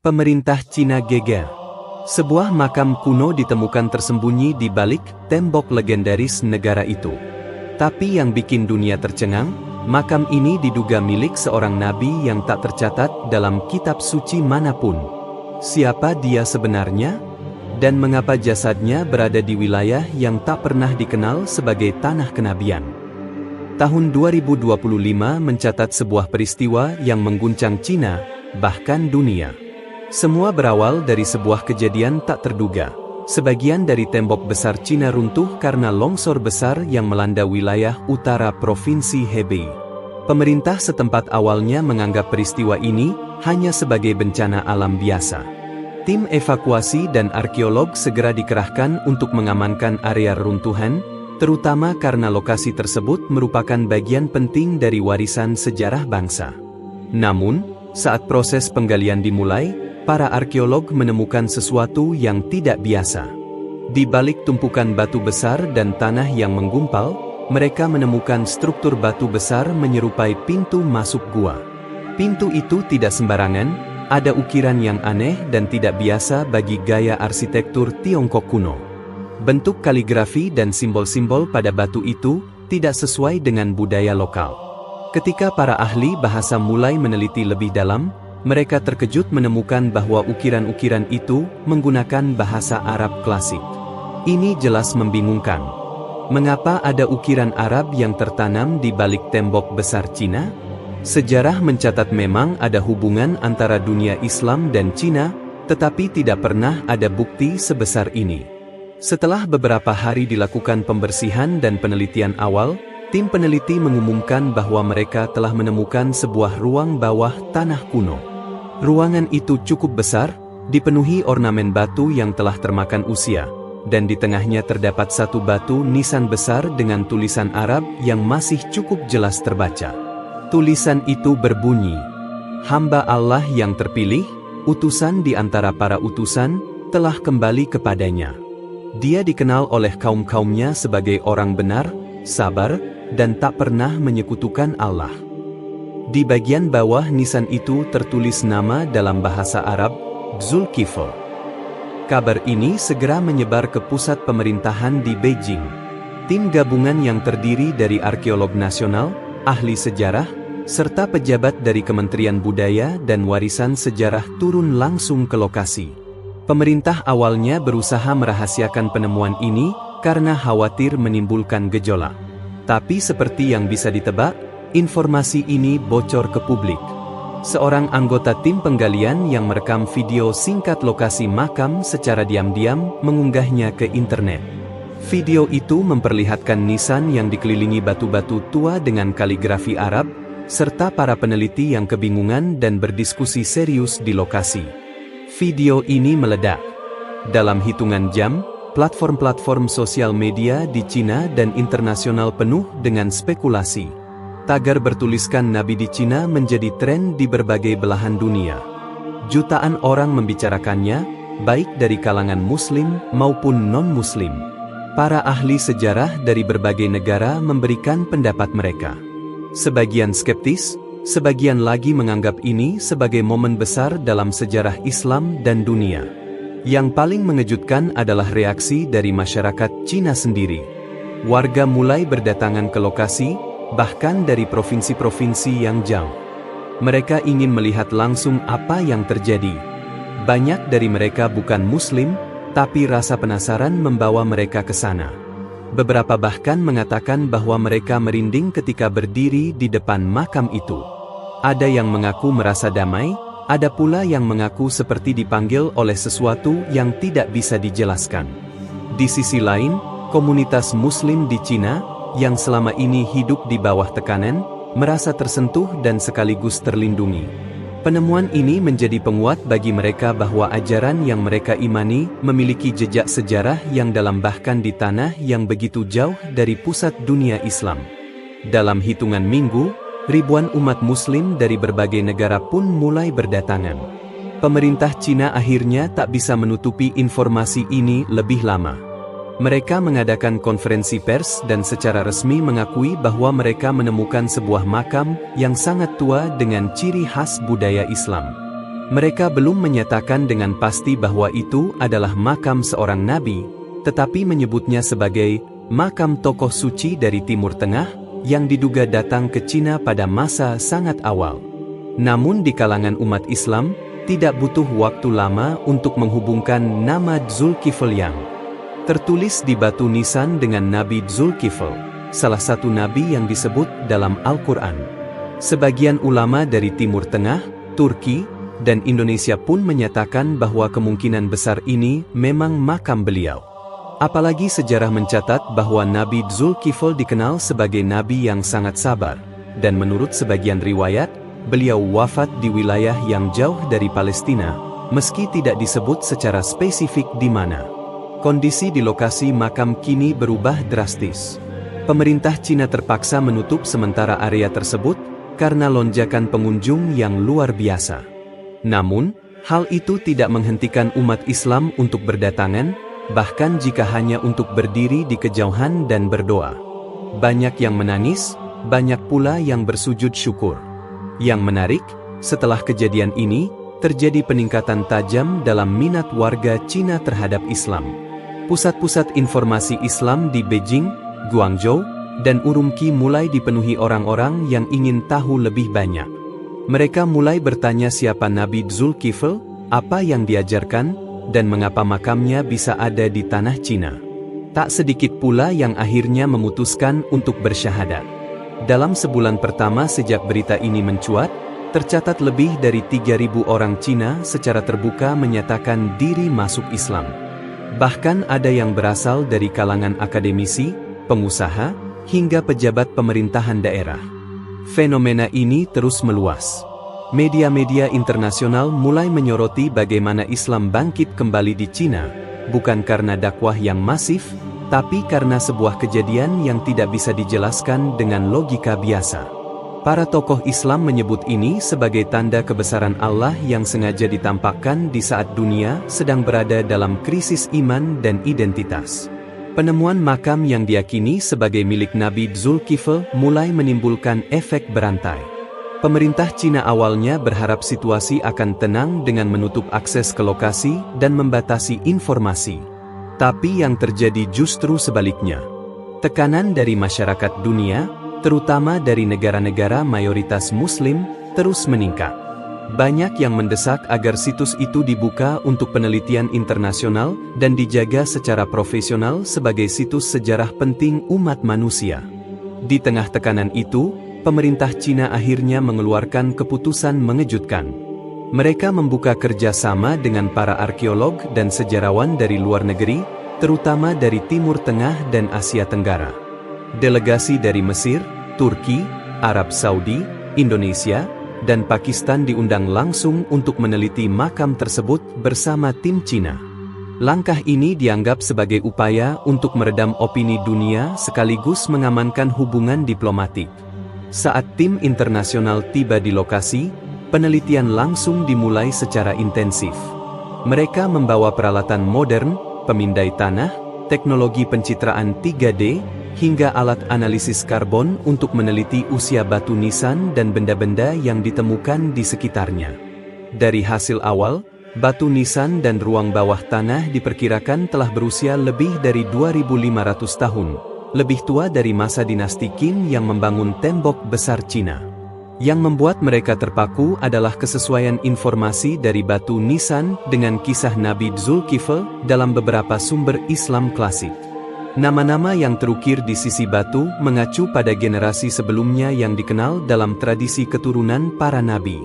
Pemerintah Cina geger. Sebuah makam kuno ditemukan tersembunyi di balik tembok legendaris negara itu. Tapi yang bikin dunia tercengang, makam ini diduga milik seorang nabi yang tak tercatat dalam kitab suci manapun. Siapa dia sebenarnya? Dan mengapa jasadnya berada di wilayah yang tak pernah dikenal sebagai tanah kenabian? Tahun 2025 mencatat sebuah peristiwa yang mengguncang Cina, bahkan dunia. Semua berawal dari sebuah kejadian tak terduga. Sebagian dari tembok besar Cina runtuh karena longsor besar yang melanda wilayah utara Provinsi Hebei. Pemerintah setempat awalnya menganggap peristiwa ini hanya sebagai bencana alam biasa. Tim evakuasi dan arkeolog segera dikerahkan untuk mengamankan area runtuhan, terutama karena lokasi tersebut merupakan bagian penting dari warisan sejarah bangsa. Namun, saat proses penggalian dimulai, para arkeolog menemukan sesuatu yang tidak biasa. Di balik tumpukan batu besar dan tanah yang menggumpal, mereka menemukan struktur batu besar menyerupai pintu masuk gua. Pintu itu tidak sembarangan, ada ukiran yang aneh dan tidak biasa bagi gaya arsitektur Tiongkok kuno. Bentuk kaligrafi dan simbol-simbol pada batu itu tidak sesuai dengan budaya lokal. Ketika para ahli bahasa mulai meneliti lebih dalam, mereka terkejut menemukan bahwa ukiran-ukiran itu menggunakan bahasa Arab klasik. Ini jelas membingungkan. Mengapa ada ukiran Arab yang tertanam di balik tembok besar Cina? Sejarah mencatat memang ada hubungan antara dunia Islam dan Cina, tetapi tidak pernah ada bukti sebesar ini. Setelah beberapa hari dilakukan pembersihan dan penelitian awal, tim peneliti mengumumkan bahwa mereka telah menemukan sebuah ruang bawah tanah kuno. Ruangan itu cukup besar, dipenuhi ornamen batu yang telah termakan usia, dan di tengahnya terdapat satu batu nisan besar dengan tulisan Arab yang masih cukup jelas terbaca. Tulisan itu berbunyi, "Hamba Allah yang terpilih, utusan di antara para utusan, telah kembali kepadanya. Dia dikenal oleh kaum-kaumnya sebagai orang benar, sabar, dan tak pernah menyekutukan Allah." Di bagian bawah nisan itu tertulis nama dalam bahasa Arab, Zulkifl. Kabar ini segera menyebar ke pusat pemerintahan di Beijing. Tim gabungan yang terdiri dari arkeolog nasional, ahli sejarah, serta pejabat dari Kementerian Budaya dan Warisan Sejarah turun langsung ke lokasi. Pemerintah awalnya berusaha merahasiakan penemuan ini karena khawatir menimbulkan gejolak. Tapi seperti yang bisa ditebak, informasi ini bocor ke publik. Seorang anggota tim penggalian yang merekam video singkat lokasi makam secara diam-diam mengunggahnya ke internet. Video itu memperlihatkan nisan yang dikelilingi batu-batu tua dengan kaligrafi Arab, serta para peneliti yang kebingungan dan berdiskusi serius di lokasi. Video ini meledak. Dalam hitungan jam, platform-platform sosial media di Cina dan internasional penuh dengan spekulasi. Tagar bertuliskan Nabi di Cina menjadi tren di berbagai belahan dunia. Jutaan orang membicarakannya, baik dari kalangan Muslim maupun non-Muslim. Para ahli sejarah dari berbagai negara memberikan pendapat mereka. Sebagian skeptis, sebagian lagi menganggap ini sebagai momen besar dalam sejarah Islam dan dunia. Yang paling mengejutkan adalah reaksi dari masyarakat Cina sendiri. Warga mulai berdatangan ke lokasi, bahkan dari provinsi-provinsi yang jauh. Mereka ingin melihat langsung apa yang terjadi. Banyak dari mereka bukan Muslim, tapi rasa penasaran membawa mereka ke sana. Beberapa bahkan mengatakan bahwa mereka merinding ketika berdiri di depan makam itu. Ada yang mengaku merasa damai, ada pula yang mengaku seperti dipanggil oleh sesuatu yang tidak bisa dijelaskan. Di sisi lain, komunitas Muslim di Cina yang selama ini hidup di bawah tekanan, merasa tersentuh dan sekaligus terlindungi. Penemuan ini menjadi penguat bagi mereka bahwa ajaran yang mereka imani memiliki jejak sejarah yang dalam bahkan di tanah yang begitu jauh dari pusat dunia Islam. Dalam hitungan minggu, ribuan umat Muslim dari berbagai negara pun mulai berdatangan. Pemerintah Cina akhirnya tak bisa menutupi informasi ini lebih lama. Mereka mengadakan konferensi pers dan secara resmi mengakui bahwa mereka menemukan sebuah makam yang sangat tua dengan ciri khas budaya Islam. Mereka belum menyatakan dengan pasti bahwa itu adalah makam seorang nabi, tetapi menyebutnya sebagai makam tokoh suci dari Timur Tengah yang diduga datang ke Cina pada masa sangat awal. Namun di kalangan umat Islam, tidak butuh waktu lama untuk menghubungkan nama Dzulkifl yang tertulis di batu nisan dengan Nabi Dzulkifl, salah satu nabi yang disebut dalam Al-Quran. Sebagian ulama dari Timur Tengah, Turki, dan Indonesia pun menyatakan bahwa kemungkinan besar ini memang makam beliau. Apalagi sejarah mencatat bahwa Nabi Dzulkifl dikenal sebagai nabi yang sangat sabar, dan menurut sebagian riwayat, beliau wafat di wilayah yang jauh dari Palestina, meski tidak disebut secara spesifik di mana. Kondisi di lokasi makam kini berubah drastis. Pemerintah Cina terpaksa menutup sementara area tersebut karena lonjakan pengunjung yang luar biasa. Namun, hal itu tidak menghentikan umat Islam untuk berdatangan, bahkan jika hanya untuk berdiri di kejauhan dan berdoa. Banyak yang menangis, banyak pula yang bersujud syukur. Yang menarik, setelah kejadian ini, terjadi peningkatan tajam dalam minat warga Cina terhadap Islam. Pusat-pusat informasi Islam di Beijing, Guangzhou, dan Urumqi mulai dipenuhi orang-orang yang ingin tahu lebih banyak. Mereka mulai bertanya siapa Nabi Dzulkifl, apa yang diajarkan, dan mengapa makamnya bisa ada di tanah Cina. Tak sedikit pula yang akhirnya memutuskan untuk bersyahadat. Dalam sebulan pertama sejak berita ini mencuat, tercatat lebih dari 3.000 orang Cina secara terbuka menyatakan diri masuk Islam. Bahkan ada yang berasal dari kalangan akademisi, pengusaha, hingga pejabat pemerintahan daerah. Fenomena ini terus meluas. Media-media internasional mulai menyoroti bagaimana Islam bangkit kembali di Cina, bukan karena dakwah yang masif, tapi karena sebuah kejadian yang tidak bisa dijelaskan dengan logika biasa. Para tokoh Islam menyebut ini sebagai tanda kebesaran Allah yang sengaja ditampakkan di saat dunia sedang berada dalam krisis iman dan identitas. Penemuan makam yang diyakini sebagai milik Nabi Dzulkifl mulai menimbulkan efek berantai. Pemerintah Cina awalnya berharap situasi akan tenang dengan menutup akses ke lokasi dan membatasi informasi. Tapi yang terjadi justru sebaliknya. Tekanan dari masyarakat dunia, terutama dari negara-negara mayoritas Muslim, terus meningkat. Banyak yang mendesak agar situs itu dibuka untuk penelitian internasional dan dijaga secara profesional sebagai situs sejarah penting umat manusia. Di tengah tekanan itu, pemerintah Cina akhirnya mengeluarkan keputusan mengejutkan. Mereka membuka kerjasama dengan para arkeolog dan sejarawan dari luar negeri, terutama dari Timur Tengah dan Asia Tenggara. Delegasi dari Mesir, Turki, Arab Saudi, Indonesia, dan Pakistan diundang langsung untuk meneliti makam tersebut bersama tim Cina. Langkah ini dianggap sebagai upaya untuk meredam opini dunia sekaligus mengamankan hubungan diplomatik. Saat tim internasional tiba di lokasi, penelitian langsung dimulai secara intensif. Mereka membawa peralatan modern, pemindai tanah, teknologi pencitraan 3D, hingga alat analisis karbon untuk meneliti usia batu nisan dan benda-benda yang ditemukan di sekitarnya. Dari hasil awal, batu nisan dan ruang bawah tanah diperkirakan telah berusia lebih dari 2.500 tahun, lebih tua dari masa dinasti Qin yang membangun tembok besar Cina. Yang membuat mereka terpaku adalah kesesuaian informasi dari batu nisan dengan kisah Nabi Dzulkifl dalam beberapa sumber Islam klasik. Nama-nama yang terukir di sisi batu mengacu pada generasi sebelumnya yang dikenal dalam tradisi keturunan para nabi.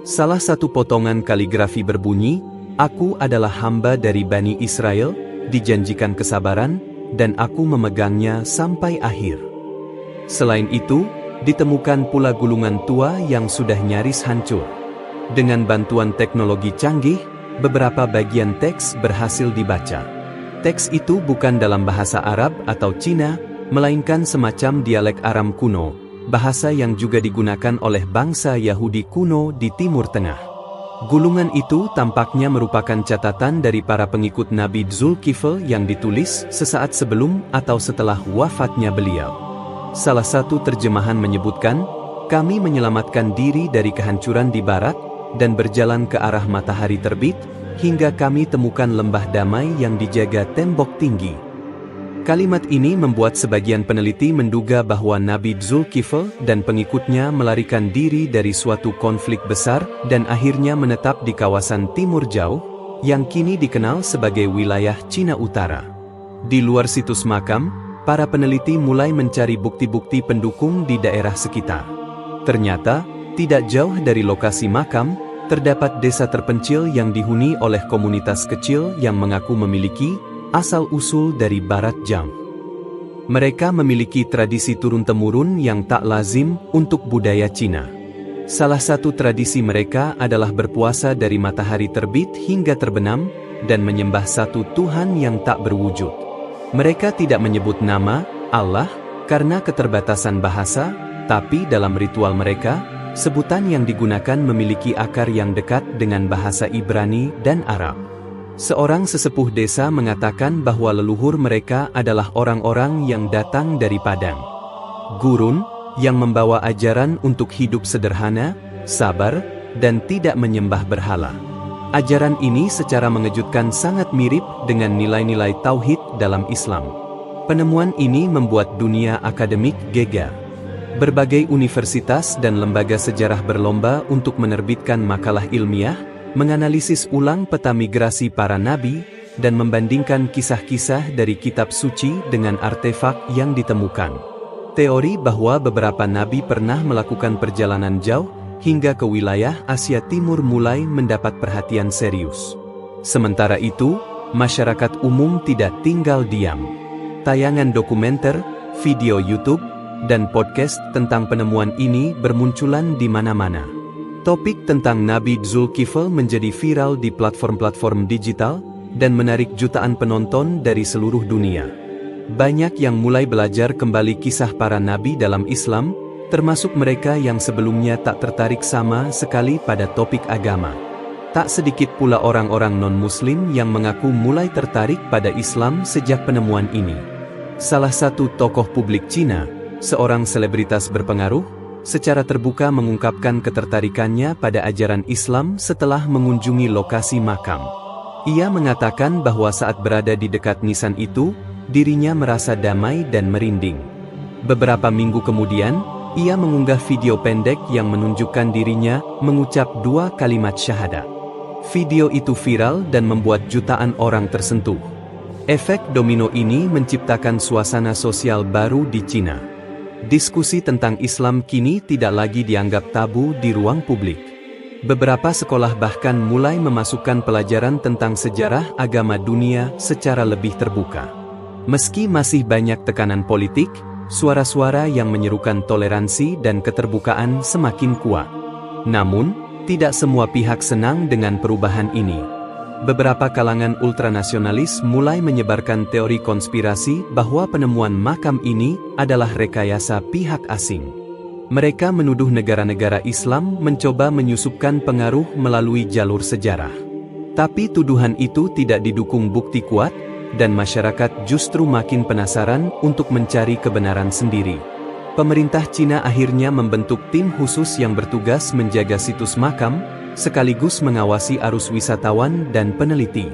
Salah satu potongan kaligrafi berbunyi, "Aku adalah hamba dari Bani Israel, dijanjikan kesabaran, dan aku memegangnya sampai akhir." Selain itu, ditemukan pula gulungan tua yang sudah nyaris hancur. Dengan bantuan teknologi canggih, beberapa bagian teks berhasil dibaca. Teks itu bukan dalam bahasa Arab atau Cina, melainkan semacam dialek Aram kuno, bahasa yang juga digunakan oleh bangsa Yahudi kuno di Timur Tengah. Gulungan itu tampaknya merupakan catatan dari para pengikut Nabi Dzulkifl yang ditulis sesaat sebelum atau setelah wafatnya beliau. Salah satu terjemahan menyebutkan, "Kami menyelamatkan diri dari kehancuran di barat, dan berjalan ke arah matahari terbit, hingga kami temukan lembah damai yang dijaga tembok tinggi. Kalimat ini membuat sebagian peneliti menduga bahwa Nabi Dzulkifl dan pengikutnya melarikan diri dari suatu konflik besar dan akhirnya menetap di kawasan Timur Jauh, yang kini dikenal sebagai wilayah Cina Utara. Di luar situs makam, para peneliti mulai mencari bukti-bukti pendukung di daerah sekitar. Ternyata, tidak jauh dari lokasi makam, terdapat desa terpencil yang dihuni oleh komunitas kecil yang mengaku memiliki asal-usul dari Barat Jam. Mereka memiliki tradisi turun-temurun yang tak lazim untuk budaya Cina. Salah satu tradisi mereka adalah berpuasa dari matahari terbit hingga terbenam, dan menyembah satu Tuhan yang tak berwujud. Mereka tidak menyebut nama Allah karena keterbatasan bahasa, tapi dalam ritual mereka, sebutan yang digunakan memiliki akar yang dekat dengan bahasa Ibrani dan Arab. Seorang sesepuh desa mengatakan bahwa leluhur mereka adalah orang-orang yang datang dari padang gurun, yang membawa ajaran untuk hidup sederhana, sabar, dan tidak menyembah berhala. Ajaran ini secara mengejutkan sangat mirip dengan nilai-nilai tauhid dalam Islam. Penemuan ini membuat dunia akademik geger. Berbagai universitas dan lembaga sejarah berlomba untuk menerbitkan makalah ilmiah, menganalisis ulang peta migrasi para nabi, dan membandingkan kisah-kisah dari kitab suci dengan artefak yang ditemukan. Teori bahwa beberapa nabi pernah melakukan perjalanan jauh hingga ke wilayah Asia Timur mulai mendapat perhatian serius. Sementara itu, masyarakat umum tidak tinggal diam. Tayangan dokumenter, video YouTube, dan podcast tentang penemuan ini bermunculan di mana-mana. Topik tentang Nabi Dzulkifl menjadi viral di platform-platform digital dan menarik jutaan penonton dari seluruh dunia. Banyak yang mulai belajar kembali kisah para nabi dalam Islam, termasuk mereka yang sebelumnya tak tertarik sama sekali pada topik agama. Tak sedikit pula orang-orang non-Muslim yang mengaku mulai tertarik pada Islam sejak penemuan ini. Salah satu tokoh publik Cina, seorang selebritas berpengaruh, secara terbuka mengungkapkan ketertarikannya pada ajaran Islam setelah mengunjungi lokasi makam. Ia mengatakan bahwa saat berada di dekat nisan itu, dirinya merasa damai dan merinding. Beberapa minggu kemudian, ia mengunggah video pendek yang menunjukkan dirinya mengucap 2 kalimat syahadat. Video itu viral dan membuat jutaan orang tersentuh. Efek domino ini menciptakan suasana sosial baru di Cina. Diskusi tentang Islam kini tidak lagi dianggap tabu di ruang publik. Beberapa sekolah bahkan mulai memasukkan pelajaran tentang sejarah agama dunia secara lebih terbuka. Meski masih banyak tekanan politik, suara-suara yang menyerukan toleransi dan keterbukaan semakin kuat. Namun, tidak semua pihak senang dengan perubahan ini. Beberapa kalangan ultranasionalis mulai menyebarkan teori konspirasi bahwa penemuan makam ini adalah rekayasa pihak asing. Mereka menuduh negara-negara Islam mencoba menyusupkan pengaruh melalui jalur sejarah. Tapi tuduhan itu tidak didukung bukti kuat, dan masyarakat justru makin penasaran untuk mencari kebenaran sendiri. Pemerintah Cina akhirnya membentuk tim khusus yang bertugas menjaga situs makam, sekaligus mengawasi arus wisatawan dan peneliti.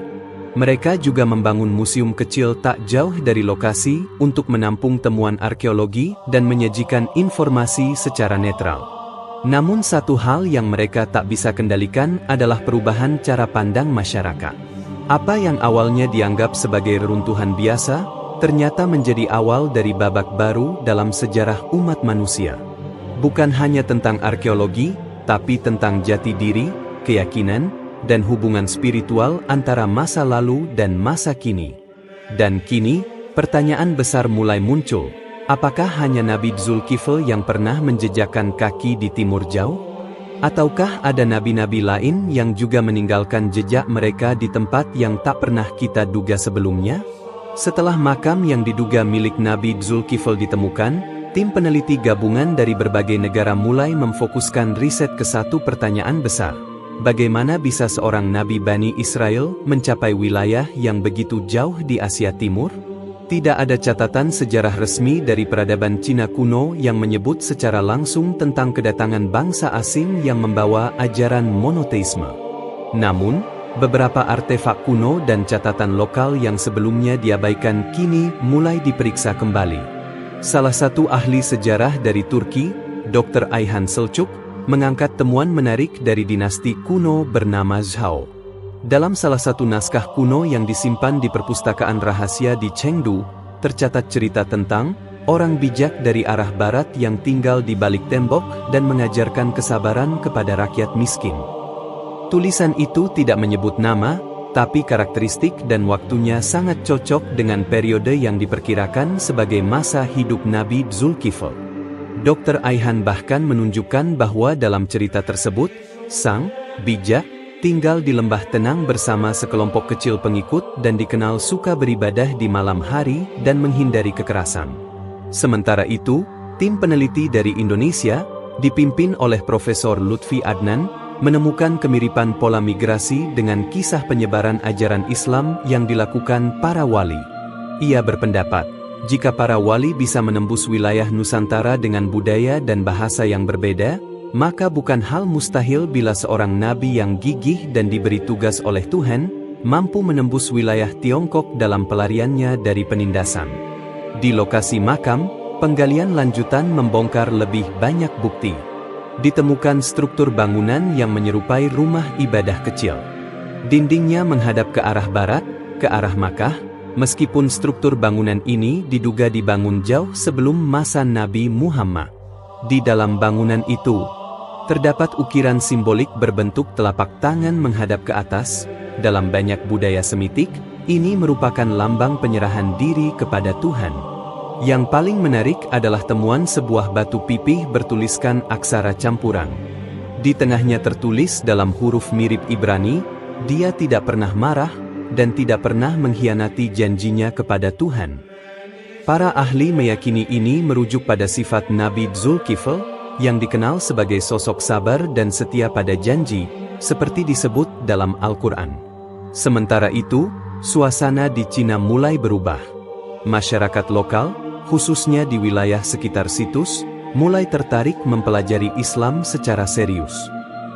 Mereka juga membangun museum kecil tak jauh dari lokasi untuk menampung temuan arkeologi dan menyajikan informasi secara netral. Namun satu hal yang mereka tak bisa kendalikan adalah perubahan cara pandang masyarakat. Apa yang awalnya dianggap sebagai reruntuhan biasa, ternyata menjadi awal dari babak baru dalam sejarah umat manusia. Bukan hanya tentang arkeologi, tapi tentang jati diri, keyakinan, dan hubungan spiritual antara masa lalu dan masa kini. Dan kini, pertanyaan besar mulai muncul. Apakah hanya Nabi Dzulkifl yang pernah menjejakkan kaki di Timur Jauh? Ataukah ada nabi-nabi lain yang juga meninggalkan jejak mereka di tempat yang tak pernah kita duga sebelumnya? Setelah makam yang diduga milik Nabi Dzulkifl ditemukan, tim peneliti gabungan dari berbagai negara mulai memfokuskan riset ke satu pertanyaan besar. Bagaimana bisa seorang nabi Bani Israel mencapai wilayah yang begitu jauh di Asia Timur? Tidak ada catatan sejarah resmi dari peradaban Cina kuno yang menyebut secara langsung tentang kedatangan bangsa asing yang membawa ajaran monoteisme. Namun, beberapa artefak kuno dan catatan lokal yang sebelumnya diabaikan kini mulai diperiksa kembali. Salah satu ahli sejarah dari Turki, Dr. Ayhan Selçuk, mengangkat temuan menarik dari dinasti kuno bernama Zhao. Dalam salah satu naskah kuno yang disimpan di perpustakaan rahasia di Chengdu, tercatat cerita tentang orang bijak dari arah barat yang tinggal di balik tembok dan mengajarkan kesabaran kepada rakyat miskin. Tulisan itu tidak menyebut nama, tapi karakteristik dan waktunya sangat cocok dengan periode yang diperkirakan sebagai masa hidup Nabi Zulkifl. Dr. Ayhan bahkan menunjukkan bahwa dalam cerita tersebut, sang bijak tinggal di lembah tenang bersama sekelompok kecil pengikut dan dikenal suka beribadah di malam hari dan menghindari kekerasan. Sementara itu, tim peneliti dari Indonesia, dipimpin oleh Profesor Lutfi Adnan, menemukan kemiripan pola migrasi dengan kisah penyebaran ajaran Islam yang dilakukan para wali. Ia berpendapat, jika para wali bisa menembus wilayah Nusantara dengan budaya dan bahasa yang berbeda, maka bukan hal mustahil bila seorang nabi yang gigih dan diberi tugas oleh Tuhan, mampu menembus wilayah Tiongkok dalam pelariannya dari penindasan. Di lokasi makam, penggalian lanjutan membongkar lebih banyak bukti. Ditemukan struktur bangunan yang menyerupai rumah ibadah kecil. Dindingnya menghadap ke arah barat, ke arah Makkah, meskipun struktur bangunan ini diduga dibangun jauh sebelum masa Nabi Muhammad. Di dalam bangunan itu, terdapat ukiran simbolik berbentuk telapak tangan menghadap ke atas. Dalam banyak budaya Semitik, ini merupakan lambang penyerahan diri kepada Tuhan. Yang paling menarik adalah temuan sebuah batu pipih bertuliskan aksara campuran. Di tengahnya tertulis dalam huruf mirip Ibrani, "Dia tidak pernah marah dan tidak pernah mengkhianati janjinya kepada Tuhan." Para ahli meyakini ini merujuk pada sifat Nabi Zulkifl, yang dikenal sebagai sosok sabar dan setia pada janji, seperti disebut dalam Al-Quran. Sementara itu, suasana di Cina mulai berubah. Masyarakat lokal, khususnya di wilayah sekitar situs, mulai tertarik mempelajari Islam secara serius.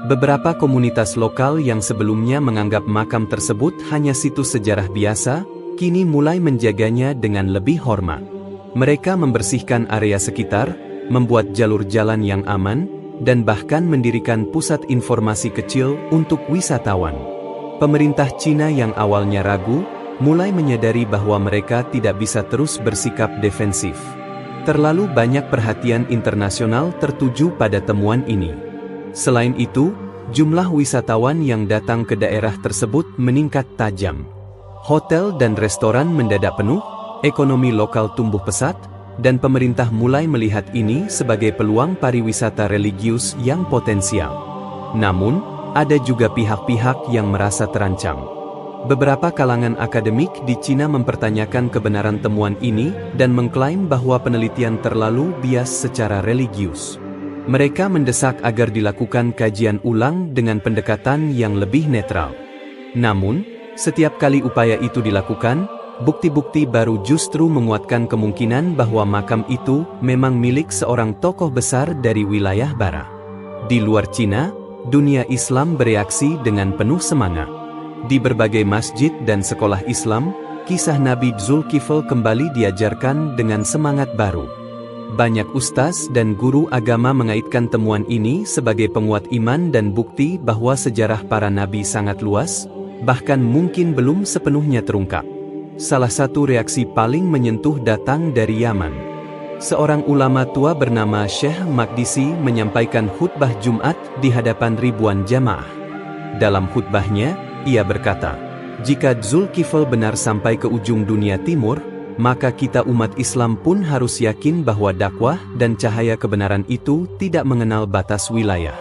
Beberapa komunitas lokal yang sebelumnya menganggap makam tersebut hanya situs sejarah biasa, kini mulai menjaganya dengan lebih hormat. Mereka membersihkan area sekitar, membuat jalur jalan yang aman, dan bahkan mendirikan pusat informasi kecil untuk wisatawan. Pemerintah Cina yang awalnya ragu, mulai menyadari bahwa mereka tidak bisa terus bersikap defensif. Terlalu banyak perhatian internasional tertuju pada temuan ini. Selain itu, jumlah wisatawan yang datang ke daerah tersebut meningkat tajam. Hotel dan restoran mendadak penuh, ekonomi lokal tumbuh pesat, dan pemerintah mulai melihat ini sebagai peluang pariwisata religius yang potensial. Namun, ada juga pihak-pihak yang merasa terancam. Beberapa kalangan akademik di Cina mempertanyakan kebenaran temuan ini dan mengklaim bahwa penelitian terlalu bias secara religius. Mereka mendesak agar dilakukan kajian ulang dengan pendekatan yang lebih netral. Namun, setiap kali upaya itu dilakukan, bukti-bukti baru justru menguatkan kemungkinan bahwa makam itu memang milik seorang tokoh besar dari wilayah barat. Di luar Cina, dunia Islam bereaksi dengan penuh semangat. Di berbagai masjid dan sekolah Islam, kisah Nabi Zulkifl kembali diajarkan dengan semangat baru. Banyak ustaz dan guru agama mengaitkan temuan ini sebagai penguat iman dan bukti bahwa sejarah para nabi sangat luas, bahkan mungkin belum sepenuhnya terungkap. Salah satu reaksi paling menyentuh datang dari Yaman. Seorang ulama tua bernama Syekh Maqdisi menyampaikan khutbah Jumat di hadapan ribuan jamaah. Dalam khutbahnya, ia berkata, "Jika Zulkifl benar sampai ke ujung dunia timur, maka kita umat Islam pun harus yakin bahwa dakwah dan cahaya kebenaran itu tidak mengenal batas wilayah."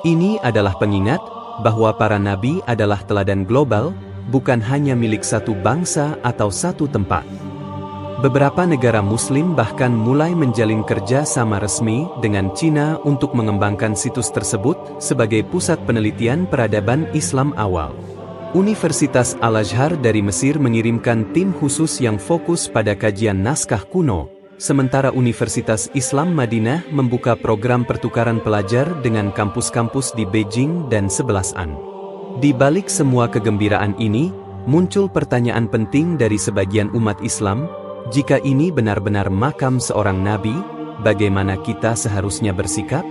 Ini adalah pengingat bahwa para nabi adalah teladan global, bukan hanya milik satu bangsa atau satu tempat. Beberapa negara Muslim bahkan mulai menjalin kerja sama resmi dengan Cina untuk mengembangkan situs tersebut sebagai pusat penelitian peradaban Islam awal. Universitas Al-Azhar dari Mesir mengirimkan tim khusus yang fokus pada kajian naskah kuno, sementara Universitas Islam Madinah membuka program pertukaran pelajar dengan kampus-kampus di Beijing dan Sebelas-an. Di balik semua kegembiraan ini, muncul pertanyaan penting dari sebagian umat Islam, jika ini benar-benar makam seorang nabi, bagaimana kita seharusnya bersikap?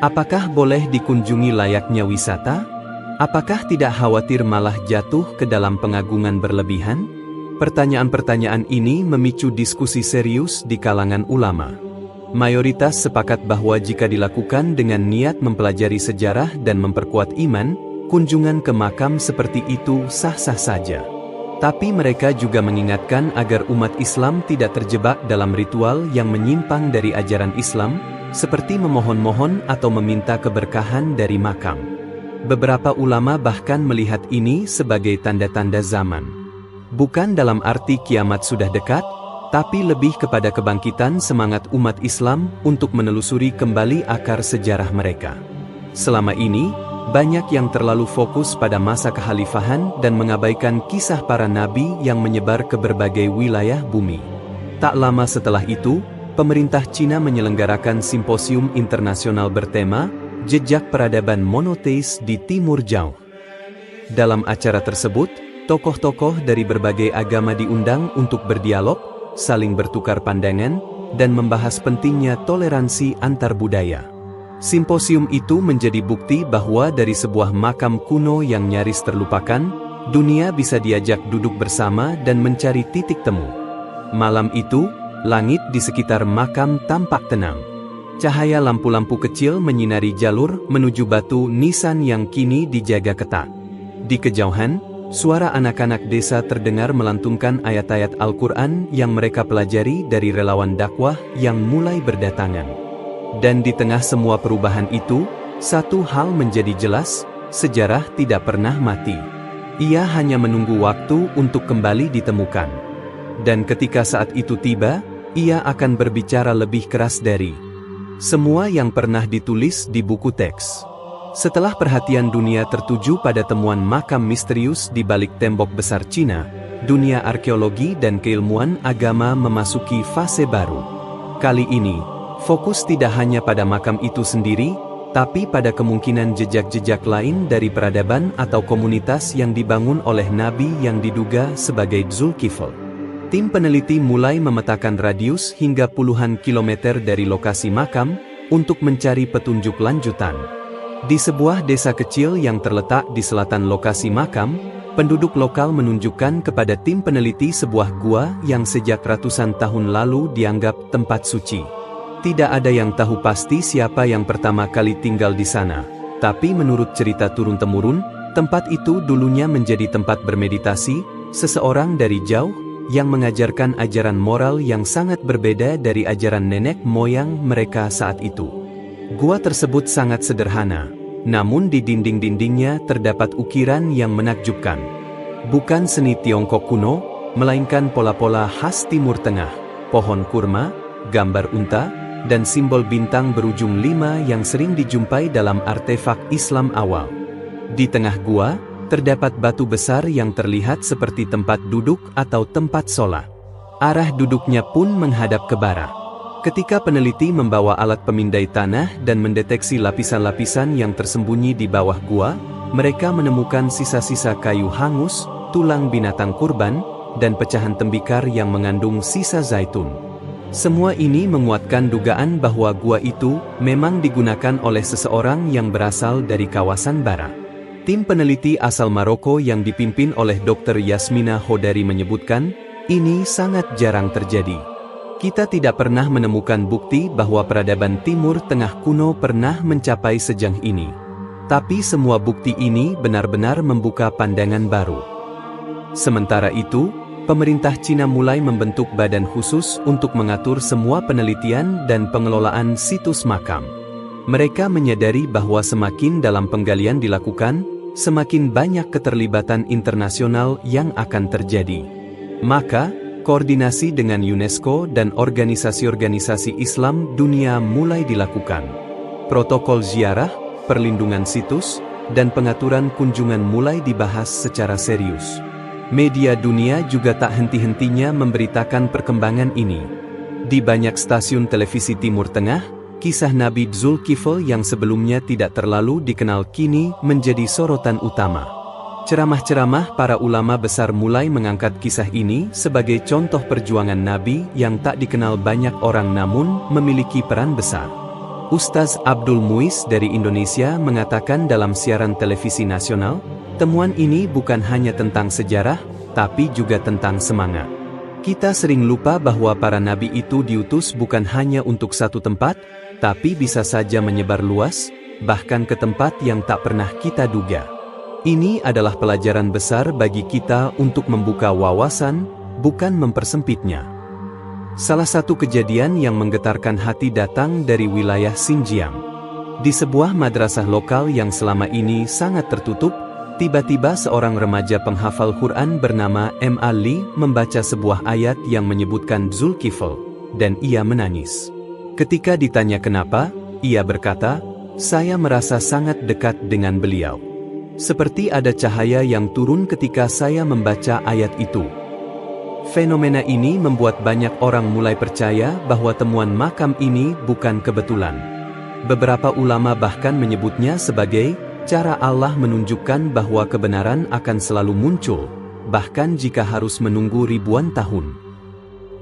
Apakah boleh dikunjungi layaknya wisata? Apakah tidak khawatir malah jatuh ke dalam pengagungan berlebihan? Pertanyaan-pertanyaan ini memicu diskusi serius di kalangan ulama. Mayoritas sepakat bahwa jika dilakukan dengan niat mempelajari sejarah dan memperkuat iman, kunjungan ke makam seperti itu sah-sah saja. Tapi mereka juga mengingatkan agar umat Islam tidak terjebak dalam ritual yang menyimpang dari ajaran Islam, seperti memohon-mohon atau meminta keberkahan dari makam. Beberapa ulama bahkan melihat ini sebagai tanda-tanda zaman. Bukan dalam arti kiamat sudah dekat, tapi lebih kepada kebangkitan semangat umat Islam untuk menelusuri kembali akar sejarah mereka. Selama ini, banyak yang terlalu fokus pada masa kekhalifahan dan mengabaikan kisah para nabi yang menyebar ke berbagai wilayah bumi. Tak lama setelah itu, pemerintah Cina menyelenggarakan simposium internasional bertema Jejak Peradaban Monoteis di Timur Jauh. Dalam acara tersebut, tokoh-tokoh dari berbagai agama diundang untuk berdialog, saling bertukar pandangan, dan membahas pentingnya toleransi antar budaya. Simposium itu menjadi bukti bahwa dari sebuah makam kuno yang nyaris terlupakan, dunia bisa diajak duduk bersama dan mencari titik temu. Malam itu, langit di sekitar makam tampak tenang. Cahaya lampu-lampu kecil menyinari jalur menuju batu nisan yang kini dijaga ketat. Di kejauhan, suara anak-anak desa terdengar melantunkan ayat-ayat Al-Quran yang mereka pelajari dari relawan dakwah yang mulai berdatangan. Dan di tengah semua perubahan itu, satu hal menjadi jelas, sejarah tidak pernah mati. Ia hanya menunggu waktu untuk kembali ditemukan. Dan ketika saat itu tiba, ia akan berbicara lebih keras dari semua yang pernah ditulis di buku teks. Setelah perhatian dunia tertuju pada temuan makam misterius di balik tembok besar Cina, dunia arkeologi dan keilmuan agama memasuki fase baru. Kali ini, fokus tidak hanya pada makam itu sendiri, tapi pada kemungkinan jejak-jejak lain dari peradaban atau komunitas yang dibangun oleh nabi yang diduga sebagai Zulkifl. Tim peneliti mulai memetakan radius hingga puluhan kilometer dari lokasi makam untuk mencari petunjuk lanjutan. Di sebuah desa kecil yang terletak di selatan lokasi makam, penduduk lokal menunjukkan kepada tim peneliti sebuah gua yang sejak ratusan tahun lalu dianggap tempat suci. Tidak ada yang tahu pasti siapa yang pertama kali tinggal di sana, tapi menurut cerita turun-temurun, tempat itu dulunya menjadi tempat bermeditasi, seseorang dari jauh, yang mengajarkan ajaran moral yang sangat berbeda dari ajaran nenek moyang mereka saat itu. Gua tersebut sangat sederhana, namun di dinding-dindingnya terdapat ukiran yang menakjubkan. Bukan seni Tiongkok kuno, melainkan pola-pola khas Timur Tengah, pohon kurma, gambar unta, dan simbol bintang berujung 5 yang sering dijumpai dalam artefak Islam awal. Di tengah gua, terdapat batu besar yang terlihat seperti tempat duduk atau tempat sholat. Arah duduknya pun menghadap ke barat. Ketika peneliti membawa alat pemindai tanah dan mendeteksi lapisan-lapisan yang tersembunyi di bawah gua, mereka menemukan sisa-sisa kayu hangus, tulang binatang kurban, dan pecahan tembikar yang mengandung sisa zaitun. Semua ini menguatkan dugaan bahwa gua itu memang digunakan oleh seseorang yang berasal dari kawasan barat. Tim peneliti asal Maroko yang dipimpin oleh Dr. Yasmina Hodari menyebutkan, ini sangat jarang terjadi. Kita tidak pernah menemukan bukti bahwa peradaban Timur Tengah kuno pernah mencapai sejauh ini. Tapi semua bukti ini benar-benar membuka pandangan baru. Sementara itu, pemerintah Cina mulai membentuk badan khusus untuk mengatur semua penelitian dan pengelolaan situs makam. Mereka menyadari bahwa semakin dalam penggalian dilakukan, semakin banyak keterlibatan internasional yang akan terjadi. Maka, koordinasi dengan UNESCO dan organisasi-organisasi Islam dunia mulai dilakukan. Protokol ziarah, perlindungan situs, dan pengaturan kunjungan mulai dibahas secara serius. Media dunia juga tak henti-hentinya memberitakan perkembangan ini. Di banyak stasiun televisi Timur Tengah, kisah Nabi Dzulkifl yang sebelumnya tidak terlalu dikenal kini menjadi sorotan utama. Ceramah-ceramah para ulama besar mulai mengangkat kisah ini sebagai contoh perjuangan Nabi yang tak dikenal banyak orang namun memiliki peran besar. Ustaz Abdul Muiz dari Indonesia mengatakan dalam siaran televisi nasional, temuan ini bukan hanya tentang sejarah, tapi juga tentang semangat. Kita sering lupa bahwa para nabi itu diutus bukan hanya untuk satu tempat, tapi bisa saja menyebar luas, bahkan ke tempat yang tak pernah kita duga. Ini adalah pelajaran besar bagi kita untuk membuka wawasan, bukan mempersempitnya. Salah satu kejadian yang menggetarkan hati datang dari wilayah Xinjiang. Di sebuah madrasah lokal yang selama ini sangat tertutup, tiba-tiba seorang remaja penghafal Quran bernama M. Ali membaca sebuah ayat yang menyebutkan Dzulkifl, dan ia menangis. Ketika ditanya kenapa, ia berkata, "Saya merasa sangat dekat dengan beliau. Seperti ada cahaya yang turun ketika saya membaca ayat itu." Fenomena ini membuat banyak orang mulai percaya bahwa temuan makam ini bukan kebetulan. Beberapa ulama bahkan menyebutnya sebagai cara Allah menunjukkan bahwa kebenaran akan selalu muncul, bahkan jika harus menunggu ribuan tahun.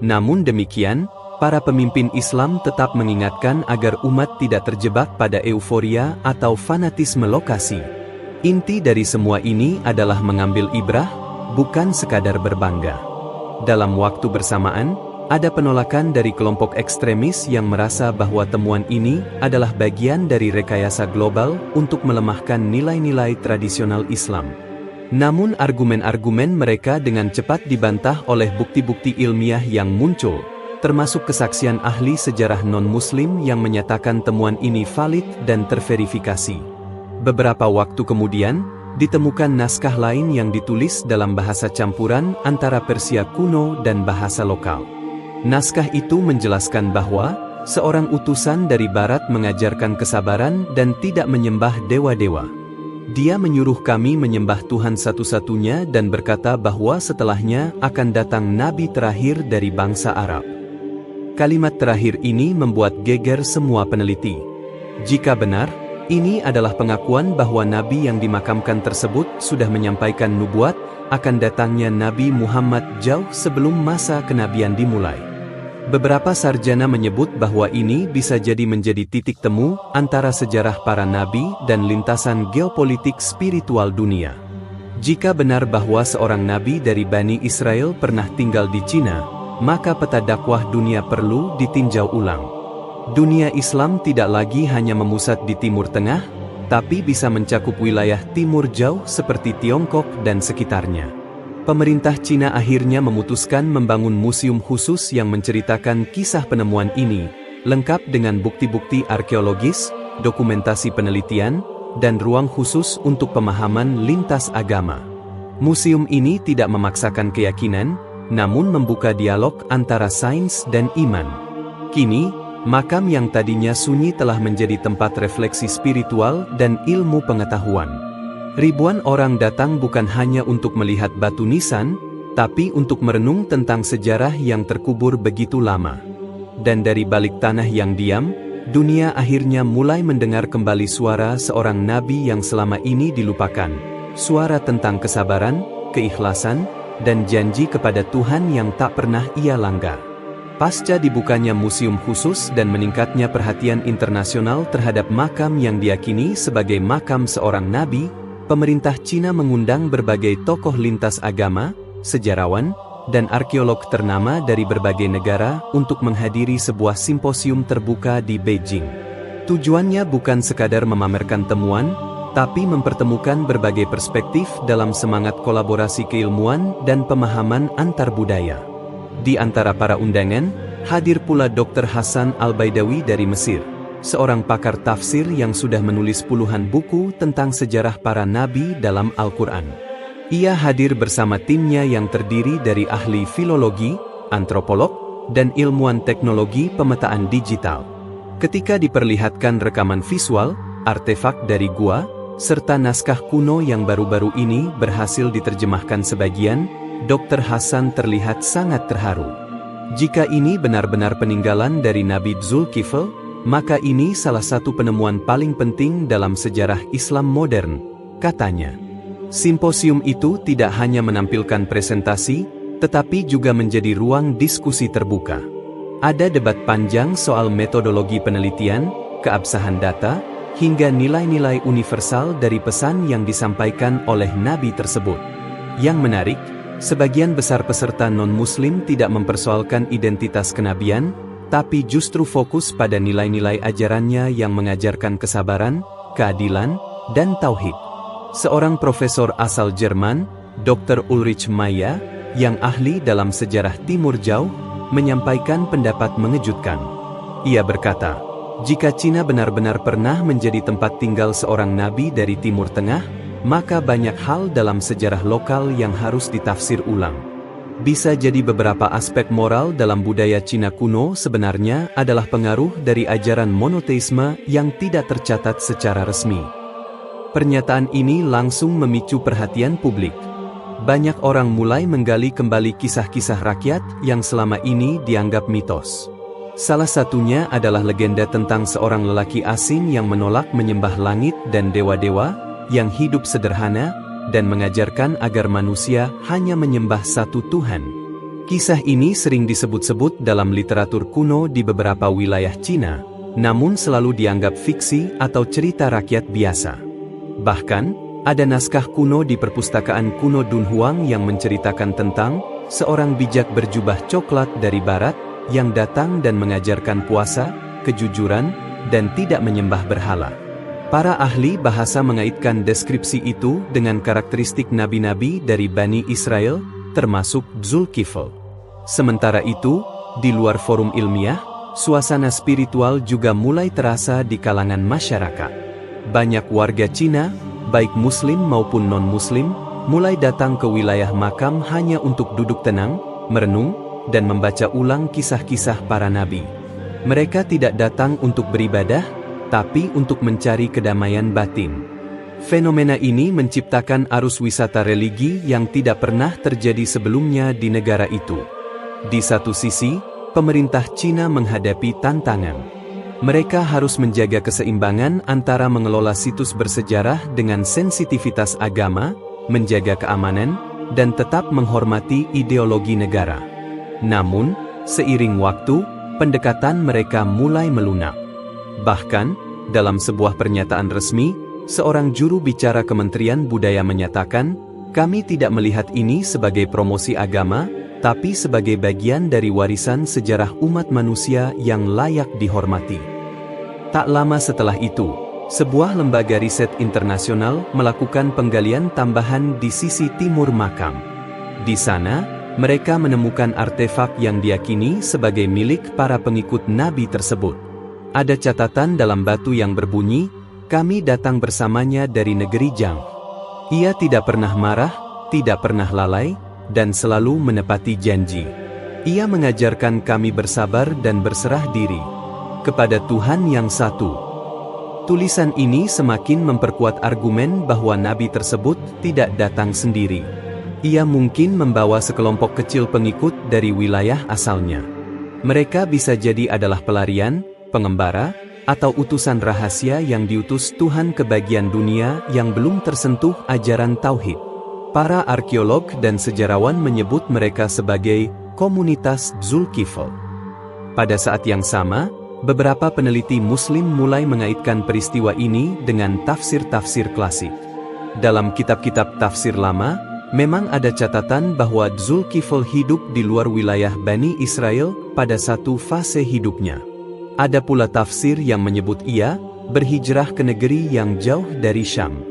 Namun demikian, para pemimpin Islam tetap mengingatkan agar umat tidak terjebak pada euforia atau fanatisme lokasi. Inti dari semua ini adalah mengambil ibrah, bukan sekadar berbangga. Dalam waktu bersamaan, ada penolakan dari kelompok ekstremis yang merasa bahwa temuan ini adalah bagian dari rekayasa global untuk melemahkan nilai-nilai tradisional Islam. Namun argumen-argumen mereka dengan cepat dibantah oleh bukti-bukti ilmiah yang muncul, termasuk kesaksian ahli sejarah non-Muslim yang menyatakan temuan ini valid dan terverifikasi. Beberapa waktu kemudian, ditemukan naskah lain yang ditulis dalam bahasa campuran antara Persia kuno dan bahasa lokal. Naskah itu menjelaskan bahwa seorang utusan dari barat mengajarkan kesabaran dan tidak menyembah dewa-dewa. Dia menyuruh kami menyembah Tuhan satu-satunya dan berkata bahwa setelahnya akan datang nabi terakhir dari bangsa Arab. Kalimat terakhir ini membuat geger semua peneliti. Jika benar, ini adalah pengakuan bahwa nabi yang dimakamkan tersebut sudah menyampaikan nubuat akan datangnya Nabi Muhammad jauh sebelum masa kenabian dimulai. Beberapa sarjana menyebut bahwa ini bisa jadi menjadi titik temu antara sejarah para nabi dan lintasan geopolitik spiritual dunia. Jika benar bahwa seorang nabi dari Bani Israel pernah tinggal di Cina, maka peta dakwah dunia perlu ditinjau ulang. Dunia Islam tidak lagi hanya memusat di Timur Tengah, tapi bisa mencakup wilayah timur jauh seperti Tiongkok dan sekitarnya. Pemerintah Cina akhirnya memutuskan membangun museum khusus yang menceritakan kisah penemuan ini, lengkap dengan bukti-bukti arkeologis, dokumentasi penelitian, dan ruang khusus untuk pemahaman lintas agama. Museum ini tidak memaksakan keyakinan, namun membuka dialog antara sains dan iman. Kini, makam yang tadinya sunyi telah menjadi tempat refleksi spiritual dan ilmu pengetahuan. Ribuan orang datang bukan hanya untuk melihat batu nisan, tapi untuk merenung tentang sejarah yang terkubur begitu lama. Dan dari balik tanah yang diam, dunia akhirnya mulai mendengar kembali suara seorang nabi yang selama ini dilupakan. Suara tentang kesabaran, keikhlasan, dan janji kepada Tuhan yang tak pernah ia langgar. Pasca dibukanya museum khusus dan meningkatnya perhatian internasional terhadap makam yang diyakini sebagai makam seorang nabi, pemerintah Cina mengundang berbagai tokoh lintas agama, sejarawan, dan arkeolog ternama dari berbagai negara untuk menghadiri sebuah simposium terbuka di Beijing. Tujuannya bukan sekadar memamerkan temuan, tapi mempertemukan berbagai perspektif dalam semangat kolaborasi keilmuan dan pemahaman antar budaya. Di antara para undangan, hadir pula Dr. Hasan Al-Baidawi dari Mesir, seorang pakar tafsir yang sudah menulis puluhan buku tentang sejarah para nabi dalam Al-Quran. Ia hadir bersama timnya yang terdiri dari ahli filologi, antropolog, dan ilmuwan teknologi pemetaan digital. Ketika diperlihatkan rekaman visual, artefak dari gua, serta naskah kuno yang baru-baru ini berhasil diterjemahkan sebagian, Dr. Hasan terlihat sangat terharu. Jika ini benar-benar peninggalan dari Nabi Dzulkifl, maka ini salah satu penemuan paling penting dalam sejarah Islam modern, katanya. Simposium itu tidak hanya menampilkan presentasi, tetapi juga menjadi ruang diskusi terbuka. Ada debat panjang soal metodologi penelitian, keabsahan data, hingga nilai-nilai universal dari pesan yang disampaikan oleh Nabi tersebut. Yang menarik, sebagian besar peserta non-Muslim tidak mempersoalkan identitas kenabian, tapi justru fokus pada nilai-nilai ajarannya yang mengajarkan kesabaran, keadilan, dan tauhid. Seorang profesor asal Jerman, Dr. Ulrich Maya, yang ahli dalam sejarah Timur Jauh, menyampaikan pendapat mengejutkan. Ia berkata, jika Cina benar-benar pernah menjadi tempat tinggal seorang nabi dari Timur Tengah, maka banyak hal dalam sejarah lokal yang harus ditafsir ulang. Bisa jadi beberapa aspek moral dalam budaya Cina kuno sebenarnya adalah pengaruh dari ajaran monoteisme yang tidak tercatat secara resmi. Pernyataan ini langsung memicu perhatian publik. Banyak orang mulai menggali kembali kisah-kisah rakyat yang selama ini dianggap mitos. Salah satunya adalah legenda tentang seorang lelaki asing yang menolak menyembah langit dan dewa-dewa, yang hidup sederhana, dan mengajarkan agar manusia hanya menyembah satu Tuhan. Kisah ini sering disebut-sebut dalam literatur kuno di beberapa wilayah Cina, namun selalu dianggap fiksi atau cerita rakyat biasa. Bahkan, ada naskah kuno di perpustakaan kuno Dunhuang yang menceritakan tentang seorang bijak berjubah coklat dari barat yang datang dan mengajarkan puasa, kejujuran, dan tidak menyembah berhala. Para ahli bahasa mengaitkan deskripsi itu dengan karakteristik nabi-nabi dari Bani Israel, termasuk Dzulkifl. Sementara itu, di luar forum ilmiah, suasana spiritual juga mulai terasa di kalangan masyarakat. Banyak warga Cina, baik Muslim maupun non-Muslim, mulai datang ke wilayah makam hanya untuk duduk tenang, merenung, dan membaca ulang kisah-kisah para nabi. Mereka tidak datang untuk beribadah, tapi untuk mencari kedamaian batin. Fenomena ini menciptakan arus wisata religi yang tidak pernah terjadi sebelumnya di negara itu. Di satu sisi, pemerintah Cina menghadapi tantangan. Mereka harus menjaga keseimbangan antara mengelola situs bersejarah dengan sensitivitas agama, menjaga keamanan, dan tetap menghormati ideologi negara. Namun, seiring waktu, pendekatan mereka mulai melunak. Bahkan, dalam sebuah pernyataan resmi, seorang juru bicara Kementerian Budaya menyatakan, kami tidak melihat ini sebagai promosi agama, tapi sebagai bagian dari warisan sejarah umat manusia yang layak dihormati. Tak lama setelah itu, sebuah lembaga riset internasional melakukan penggalian tambahan di sisi timur makam. Di sana, mereka menemukan artefak yang diyakini sebagai milik para pengikut Nabi tersebut. Ada catatan dalam batu yang berbunyi, kami datang bersamanya dari negeri Zhang. Ia tidak pernah marah, tidak pernah lalai, dan selalu menepati janji. Ia mengajarkan kami bersabar dan berserah diri kepada Tuhan yang satu. Tulisan ini semakin memperkuat argumen bahwa Nabi tersebut tidak datang sendiri. Ia mungkin membawa sekelompok kecil pengikut dari wilayah asalnya. Mereka bisa jadi adalah pelarian, pengembara, atau utusan rahasia yang diutus Tuhan ke bagian dunia yang belum tersentuh ajaran tauhid. Para arkeolog dan sejarawan menyebut mereka sebagai komunitas Dzulkifl. Pada saat yang sama, beberapa peneliti Muslim mulai mengaitkan peristiwa ini dengan tafsir-tafsir klasik. Dalam kitab-kitab tafsir lama, memang ada catatan bahwa Dzulkifl hidup di luar wilayah Bani Israel pada satu fase hidupnya. Ada pula tafsir yang menyebut ia berhijrah ke negeri yang jauh dari Syam.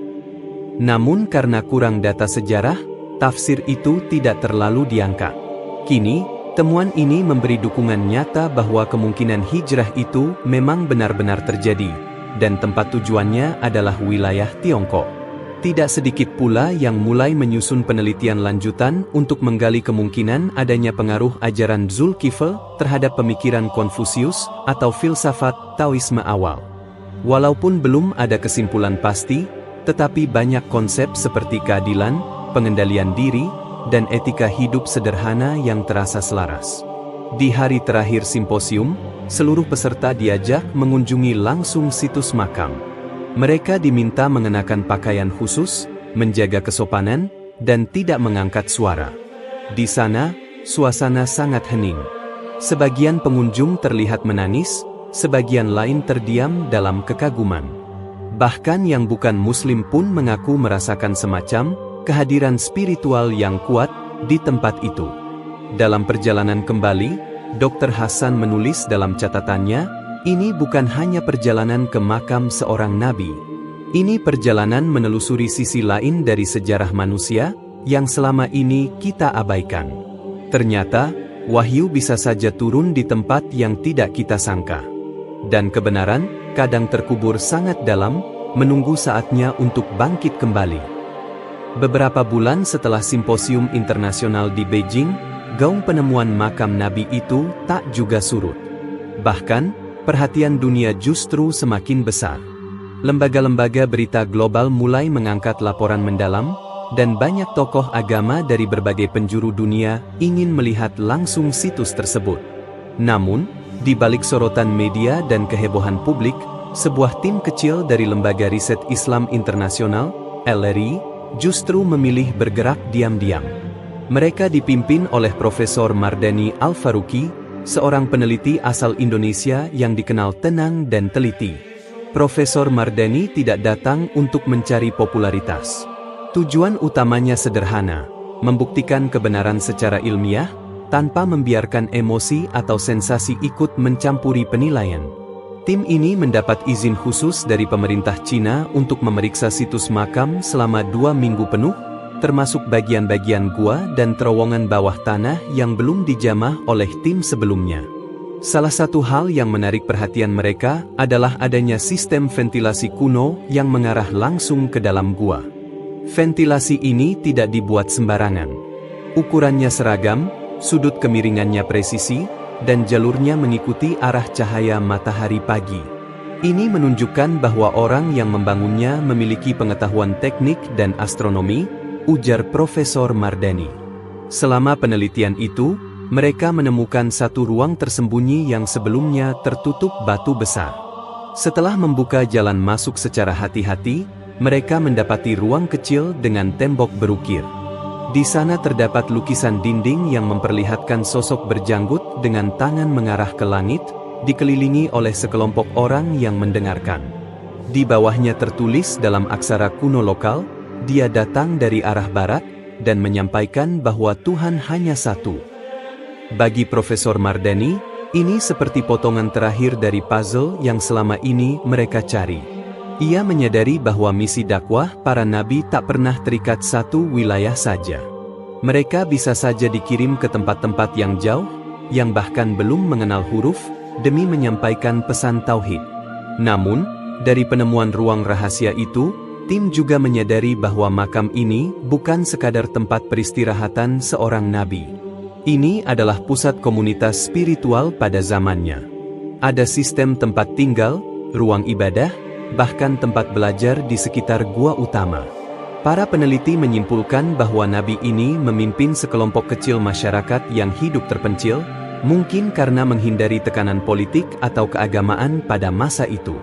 Namun karena kurang data sejarah, tafsir itu tidak terlalu diangkat. Kini, temuan ini memberi dukungan nyata bahwa kemungkinan hijrah itu memang benar-benar terjadi, dan tempat tujuannya adalah wilayah Tiongkok. Tidak sedikit pula yang mulai menyusun penelitian lanjutan untuk menggali kemungkinan adanya pengaruh ajaran Dzulkifl terhadap pemikiran Konfusius atau filsafat Taoisme awal. Walaupun belum ada kesimpulan pasti, Tetapi banyak konsep seperti keadilan, pengendalian diri, dan etika hidup sederhana yang terasa selaras. Di hari terakhir simposium, seluruh peserta diajak mengunjungi langsung situs makam. Mereka diminta mengenakan pakaian khusus, menjaga kesopanan, dan tidak mengangkat suara. Di sana, suasana sangat hening. Sebagian pengunjung terlihat menangis, sebagian lain terdiam dalam kekaguman. Bahkan yang bukan Muslim pun mengaku merasakan semacam kehadiran spiritual yang kuat di tempat itu. Dalam perjalanan kembali, Dr. Hasan menulis dalam catatannya, ini bukan hanya perjalanan ke makam seorang nabi. Ini perjalanan menelusuri sisi lain dari sejarah manusia yang selama ini kita abaikan. Ternyata, wahyu bisa saja turun di tempat yang tidak kita sangka. Dan kebenaran kadang terkubur sangat dalam, menunggu saatnya untuk bangkit kembali. Beberapa bulan setelah simposium internasional di Beijing, gaung penemuan makam Nabi itu tak juga surut. Bahkan, perhatian dunia justru semakin besar. Lembaga-lembaga berita global mulai mengangkat laporan mendalam, dan banyak tokoh agama dari berbagai penjuru dunia ingin melihat langsung situs tersebut. Namun, di balik sorotan media dan kehebohan publik, sebuah tim kecil dari Lembaga Riset Islam Internasional, LRI, justru memilih bergerak diam-diam. Mereka dipimpin oleh Profesor Mardani Al-Faruqi, seorang peneliti asal Indonesia yang dikenal tenang dan teliti. Profesor Mardani tidak datang untuk mencari popularitas. Tujuan utamanya sederhana, membuktikan kebenaran secara ilmiah, tanpa membiarkan emosi atau sensasi ikut mencampuri penilaian. Tim ini mendapat izin khusus dari pemerintah Cina untuk memeriksa situs makam selama 2 minggu penuh, termasuk bagian-bagian gua dan terowongan bawah tanah yang belum dijamah oleh tim sebelumnya. Salah satu hal yang menarik perhatian mereka adalah adanya sistem ventilasi kuno yang mengarah langsung ke dalam gua. Ventilasi ini tidak dibuat sembarangan. Ukurannya seragam, sudut kemiringannya presisi, dan jalurnya mengikuti arah cahaya matahari pagi. Ini menunjukkan bahwa orang yang membangunnya memiliki pengetahuan teknik dan astronomi, ujar Profesor Mardani. Selama penelitian itu, mereka menemukan satu ruang tersembunyi yang sebelumnya tertutup batu besar. Setelah membuka jalan masuk secara hati-hati, mereka mendapati ruang kecil dengan tembok berukir. Di sana terdapat lukisan dinding yang memperlihatkan sosok berjanggut dengan tangan mengarah ke langit, dikelilingi oleh sekelompok orang yang mendengarkan. Di bawahnya tertulis dalam aksara kuno lokal, dia datang dari arah barat, dan menyampaikan bahwa Tuhan hanya satu. Bagi Profesor Mardani, ini seperti potongan terakhir dari puzzle yang selama ini mereka cari. Ia menyadari bahwa misi dakwah para nabi tak pernah terikat satu wilayah saja. Mereka bisa saja dikirim ke tempat-tempat yang jauh, yang bahkan belum mengenal huruf, demi menyampaikan pesan tauhid. Namun, dari penemuan ruang rahasia itu, tim juga menyadari bahwa makam ini bukan sekadar tempat peristirahatan seorang nabi. Ini adalah pusat komunitas spiritual pada zamannya. Ada sistem tempat tinggal, ruang ibadah, bahkan tempat belajar di sekitar gua utama. Para peneliti menyimpulkan bahwa nabi ini memimpin sekelompok kecil masyarakat yang hidup terpencil, mungkin karena menghindari tekanan politik atau keagamaan pada masa itu.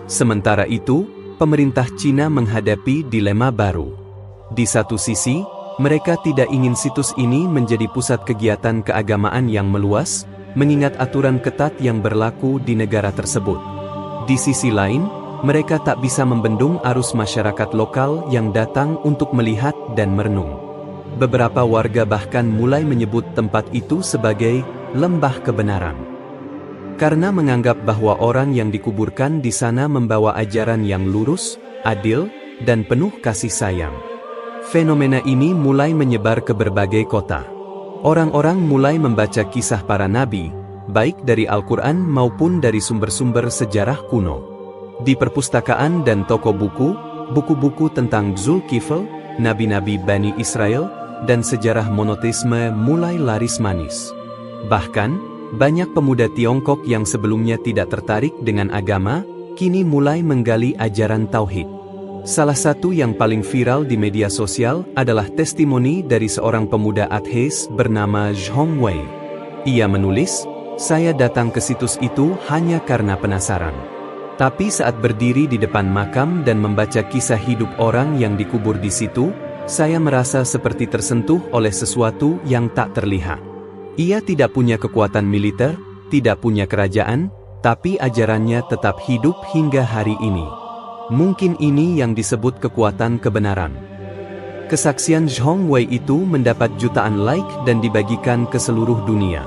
Sementara itu, pemerintah Cina menghadapi dilema baru. Di satu sisi, mereka tidak ingin situs ini menjadi pusat kegiatan keagamaan yang meluas, mengingat aturan ketat yang berlaku di negara tersebut. Di sisi lain, mereka tak bisa membendung arus masyarakat lokal yang datang untuk melihat dan merenung. Beberapa warga bahkan mulai menyebut tempat itu sebagai lembah kebenaran. Karena menganggap bahwa orang yang dikuburkan di sana membawa ajaran yang lurus, adil, dan penuh kasih sayang. Fenomena ini mulai menyebar ke berbagai kota. Orang-orang mulai membaca kisah para nabi, baik dari Al-Quran maupun dari sumber-sumber sejarah kuno. Di perpustakaan dan toko buku, buku-buku tentang Zulkifl, nabi-nabi Bani Israel, dan sejarah monoteisme mulai laris manis. Bahkan, banyak pemuda Tiongkok yang sebelumnya tidak tertarik dengan agama, kini mulai menggali ajaran tauhid. Salah satu yang paling viral di media sosial adalah testimoni dari seorang pemuda ateis bernama Zhong Wei. Ia menulis, "Saya datang ke situs itu hanya karena penasaran. Tapi saat berdiri di depan makam dan membaca kisah hidup orang yang dikubur di situ, saya merasa seperti tersentuh oleh sesuatu yang tak terlihat. Ia tidak punya kekuatan militer, tidak punya kerajaan, tapi ajarannya tetap hidup hingga hari ini. Mungkin ini yang disebut kekuatan kebenaran." Kesaksian Zhong Wei itu mendapat jutaan like dan dibagikan ke seluruh dunia.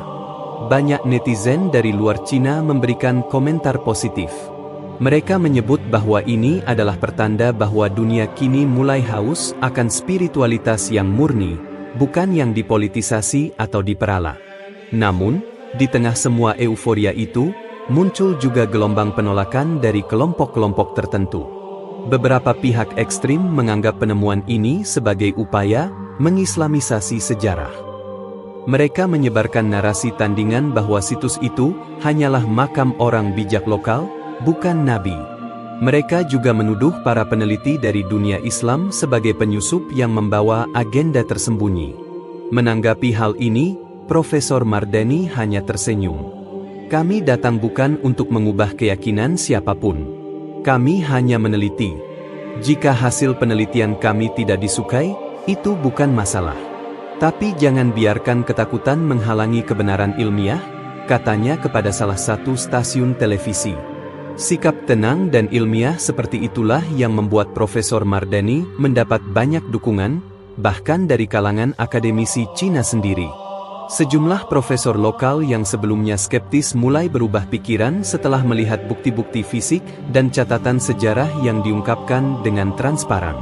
Banyak netizen dari luar Cina memberikan komentar positif. Mereka menyebut bahwa ini adalah pertanda bahwa dunia kini mulai haus akan spiritualitas yang murni, bukan yang dipolitisasi atau diperalat. Namun, di tengah semua euforia itu, muncul juga gelombang penolakan dari kelompok-kelompok tertentu. Beberapa pihak ekstrim menganggap penemuan ini sebagai upaya mengislamisasi sejarah. Mereka menyebarkan narasi tandingan bahwa situs itu hanyalah makam orang bijak lokal, bukan nabi. Mereka juga menuduh para peneliti dari dunia Islam sebagai penyusup yang membawa agenda tersembunyi. Menanggapi hal ini, Profesor Mardani hanya tersenyum. "Kami datang bukan untuk mengubah keyakinan siapapun. Kami hanya meneliti. Jika hasil penelitian kami tidak disukai, itu bukan masalah. Tapi jangan biarkan ketakutan menghalangi kebenaran ilmiah," katanya kepada salah satu stasiun televisi. Sikap tenang dan ilmiah seperti itulah yang membuat Profesor Mardani mendapat banyak dukungan, bahkan dari kalangan akademisi Cina sendiri. Sejumlah profesor lokal yang sebelumnya skeptis mulai berubah pikiran setelah melihat bukti-bukti fisik dan catatan sejarah yang diungkapkan dengan transparan.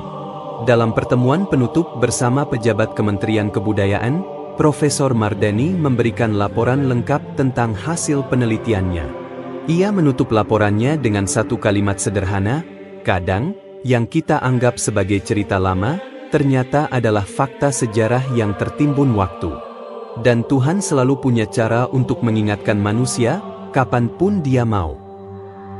Dalam pertemuan penutup bersama pejabat Kementerian Kebudayaan, Profesor Mardani memberikan laporan lengkap tentang hasil penelitiannya. Ia menutup laporannya dengan satu kalimat sederhana, "Kadang, yang kita anggap sebagai cerita lama, ternyata adalah fakta sejarah yang tertimbun waktu. Dan Tuhan selalu punya cara untuk mengingatkan manusia, kapanpun Dia mau."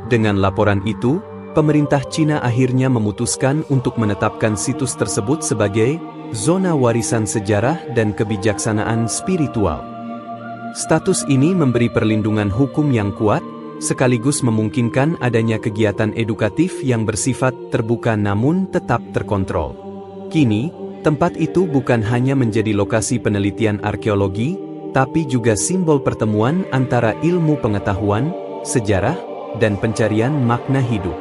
Dengan laporan itu, pemerintah Cina akhirnya memutuskan untuk menetapkan situs tersebut sebagai zona warisan sejarah dan kebijaksanaan spiritual. Status ini memberi perlindungan hukum yang kuat, sekaligus memungkinkan adanya kegiatan edukatif yang bersifat terbuka namun tetap terkontrol. Kini, tempat itu bukan hanya menjadi lokasi penelitian arkeologi, tapi juga simbol pertemuan antara ilmu pengetahuan, sejarah, dan pencarian makna hidup.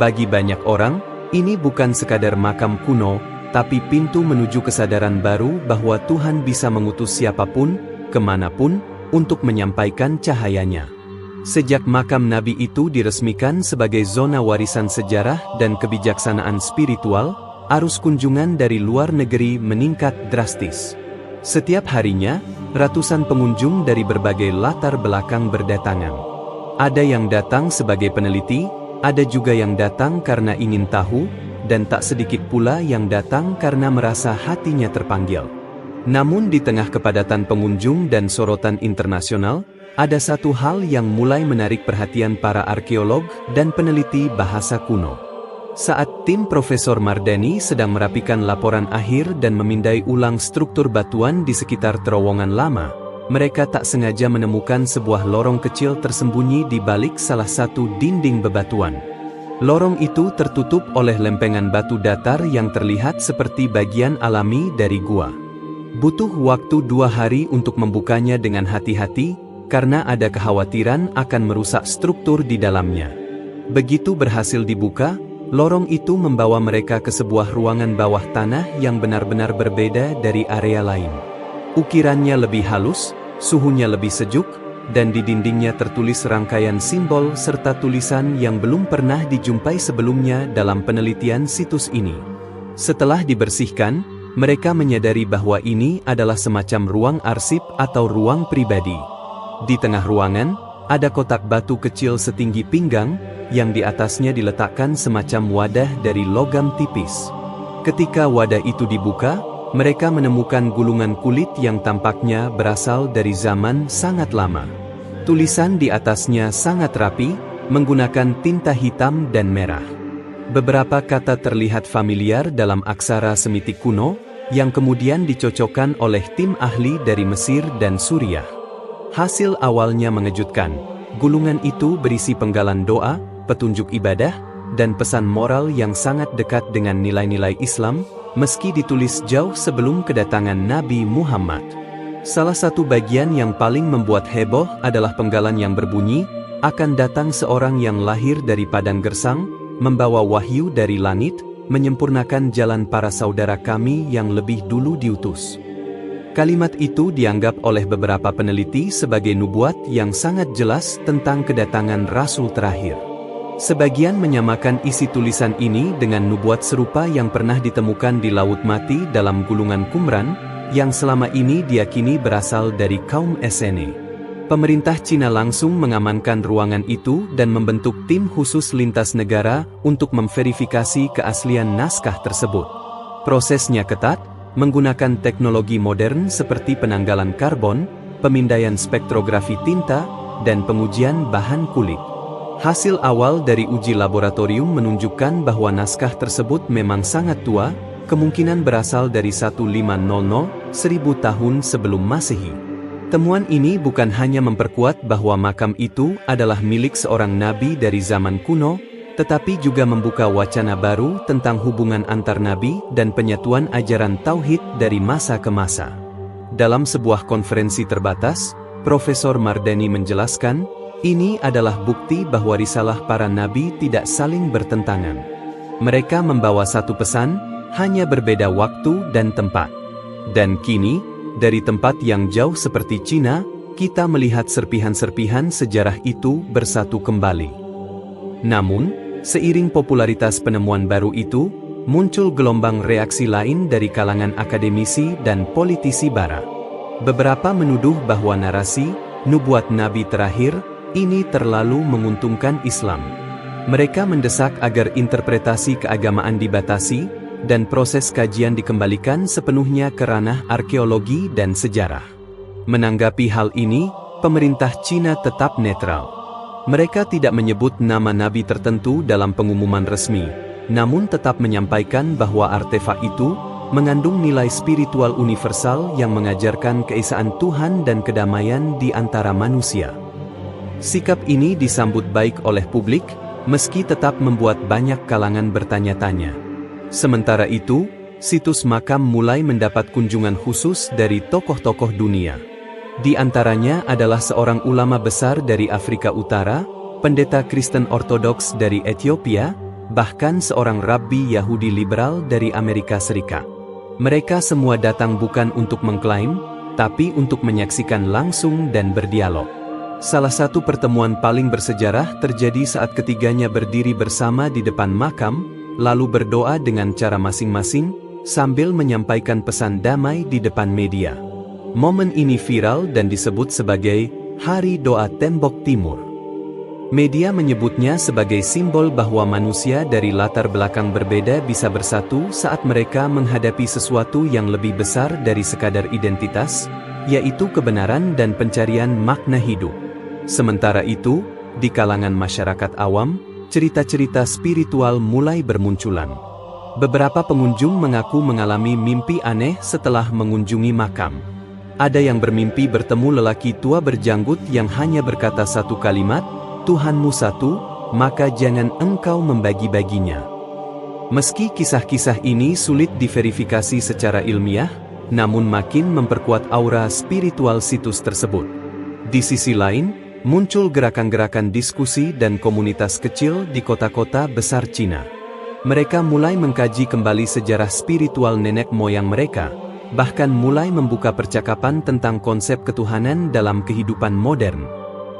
Bagi banyak orang, ini bukan sekadar makam kuno, tapi pintu menuju kesadaran baru bahwa Tuhan bisa mengutus siapapun, kemanapun, untuk menyampaikan cahayanya. Sejak makam Nabi itu diresmikan sebagai zona warisan sejarah dan kebijaksanaan spiritual, arus kunjungan dari luar negeri meningkat drastis. Setiap harinya, ratusan pengunjung dari berbagai latar belakang berdatangan. Ada yang datang sebagai peneliti, ada juga yang datang karena ingin tahu, dan tak sedikit pula yang datang karena merasa hatinya terpanggil. Namun di tengah kepadatan pengunjung dan sorotan internasional, ada satu hal yang mulai menarik perhatian para arkeolog dan peneliti bahasa kuno. Saat tim Profesor Mardani sedang merapikan laporan akhir dan memindai ulang struktur batuan di sekitar terowongan lama, mereka tak sengaja menemukan sebuah lorong kecil tersembunyi di balik salah satu dinding bebatuan. Lorong itu tertutup oleh lempengan batu datar yang terlihat seperti bagian alami dari gua. Butuh waktu 2 hari untuk membukanya dengan hati-hati, karena ada kekhawatiran akan merusak struktur di dalamnya. Begitu berhasil dibuka, lorong itu membawa mereka ke sebuah ruangan bawah tanah yang benar-benar berbeda dari area lain. Ukirannya lebih halus, suhunya lebih sejuk, dan di dindingnya tertulis rangkaian simbol serta tulisan yang belum pernah dijumpai sebelumnya dalam penelitian situs ini. Setelah dibersihkan, mereka menyadari bahwa ini adalah semacam ruang arsip atau ruang pribadi. Di tengah ruangan, ada kotak batu kecil setinggi pinggang, yang di atasnya diletakkan semacam wadah dari logam tipis. Ketika wadah itu dibuka, mereka menemukan gulungan kulit yang tampaknya berasal dari zaman sangat lama. Tulisan di atasnya sangat rapi, menggunakan tinta hitam dan merah. Beberapa kata terlihat familiar dalam aksara Semitik kuno, yang kemudian dicocokkan oleh tim ahli dari Mesir dan Suriah. Hasil awalnya mengejutkan. Gulungan itu berisi penggalan doa, petunjuk ibadah, dan pesan moral yang sangat dekat dengan nilai-nilai Islam, meski ditulis jauh sebelum kedatangan Nabi Muhammad. Salah satu bagian yang paling membuat heboh adalah penggalan yang berbunyi, "Akan datang seorang yang lahir dari padang gersang, membawa wahyu dari langit, menyempurnakan jalan para saudara kami yang lebih dulu diutus." Kalimat itu dianggap oleh beberapa peneliti sebagai nubuat yang sangat jelas tentang kedatangan Rasul terakhir. Sebagian menyamakan isi tulisan ini dengan nubuat serupa yang pernah ditemukan di Laut Mati dalam gulungan Qumran, yang selama ini diyakini berasal dari kaum Essene. Pemerintah Cina langsung mengamankan ruangan itu dan membentuk tim khusus lintas negara untuk memverifikasi keaslian naskah tersebut. Prosesnya ketat, menggunakan teknologi modern seperti penanggalan karbon, pemindaian spektrografi tinta, dan pengujian bahan kulit. Hasil awal dari uji laboratorium menunjukkan bahwa naskah tersebut memang sangat tua, kemungkinan berasal dari 1500-1000 tahun sebelum Masehi. Temuan ini bukan hanya memperkuat bahwa makam itu adalah milik seorang nabi dari zaman kuno, tetapi juga membuka wacana baru tentang hubungan antar nabi dan penyatuan ajaran tauhid dari masa ke masa. Dalam sebuah konferensi terbatas, Profesor Mardani menjelaskan, ini adalah bukti bahwa risalah para nabi tidak saling bertentangan. Mereka membawa satu pesan, hanya berbeda waktu dan tempat. Dan kini, dari tempat yang jauh seperti Cina, kita melihat serpihan-serpihan sejarah itu bersatu kembali. Namun, seiring popularitas penemuan baru itu, muncul gelombang reaksi lain dari kalangan akademisi dan politisi barat. Beberapa menuduh bahwa narasi, nubuat Nabi terakhir, ini terlalu menguntungkan Islam. Mereka mendesak agar interpretasi keagamaan dibatasi, dan proses kajian dikembalikan sepenuhnya ke ranah arkeologi dan sejarah. Menanggapi hal ini, pemerintah Cina tetap netral. Mereka tidak menyebut nama nabi tertentu dalam pengumuman resmi, namun tetap menyampaikan bahwa artefak itu mengandung nilai spiritual universal yang mengajarkan keesaan Tuhan dan kedamaian di antara manusia. Sikap ini disambut baik oleh publik, meski tetap membuat banyak kalangan bertanya-tanya. Sementara itu, situs makam mulai mendapat kunjungan khusus dari tokoh-tokoh dunia. Di antaranya adalah seorang ulama besar dari Afrika Utara, pendeta Kristen Ortodoks dari Ethiopia, bahkan seorang rabbi Yahudi liberal dari Amerika Serikat. Mereka semua datang bukan untuk mengklaim, tapi untuk menyaksikan langsung dan berdialog. Salah satu pertemuan paling bersejarah terjadi saat ketiganya berdiri bersama di depan makam, lalu berdoa dengan cara masing-masing, sambil menyampaikan pesan damai di depan media. Momen ini viral dan disebut sebagai Hari Doa Tembok Timur. Media menyebutnya sebagai simbol bahwa manusia dari latar belakang berbeda bisa bersatu saat mereka menghadapi sesuatu yang lebih besar dari sekadar identitas, yaitu kebenaran dan pencarian makna hidup. Sementara itu, di kalangan masyarakat awam, cerita-cerita spiritual mulai bermunculan. Beberapa pengunjung mengaku mengalami mimpi aneh setelah mengunjungi makam. Ada yang bermimpi bertemu lelaki tua berjanggut yang hanya berkata satu kalimat, "Tuhanmu satu, maka jangan engkau membagi-baginya." Meski kisah-kisah ini sulit diverifikasi secara ilmiah, namun makin memperkuat aura spiritual situs tersebut. Di sisi lain, muncul gerakan-gerakan diskusi dan komunitas kecil di kota-kota besar Cina. Mereka mulai mengkaji kembali sejarah spiritual nenek moyang mereka, bahkan mulai membuka percakapan tentang konsep ketuhanan dalam kehidupan modern.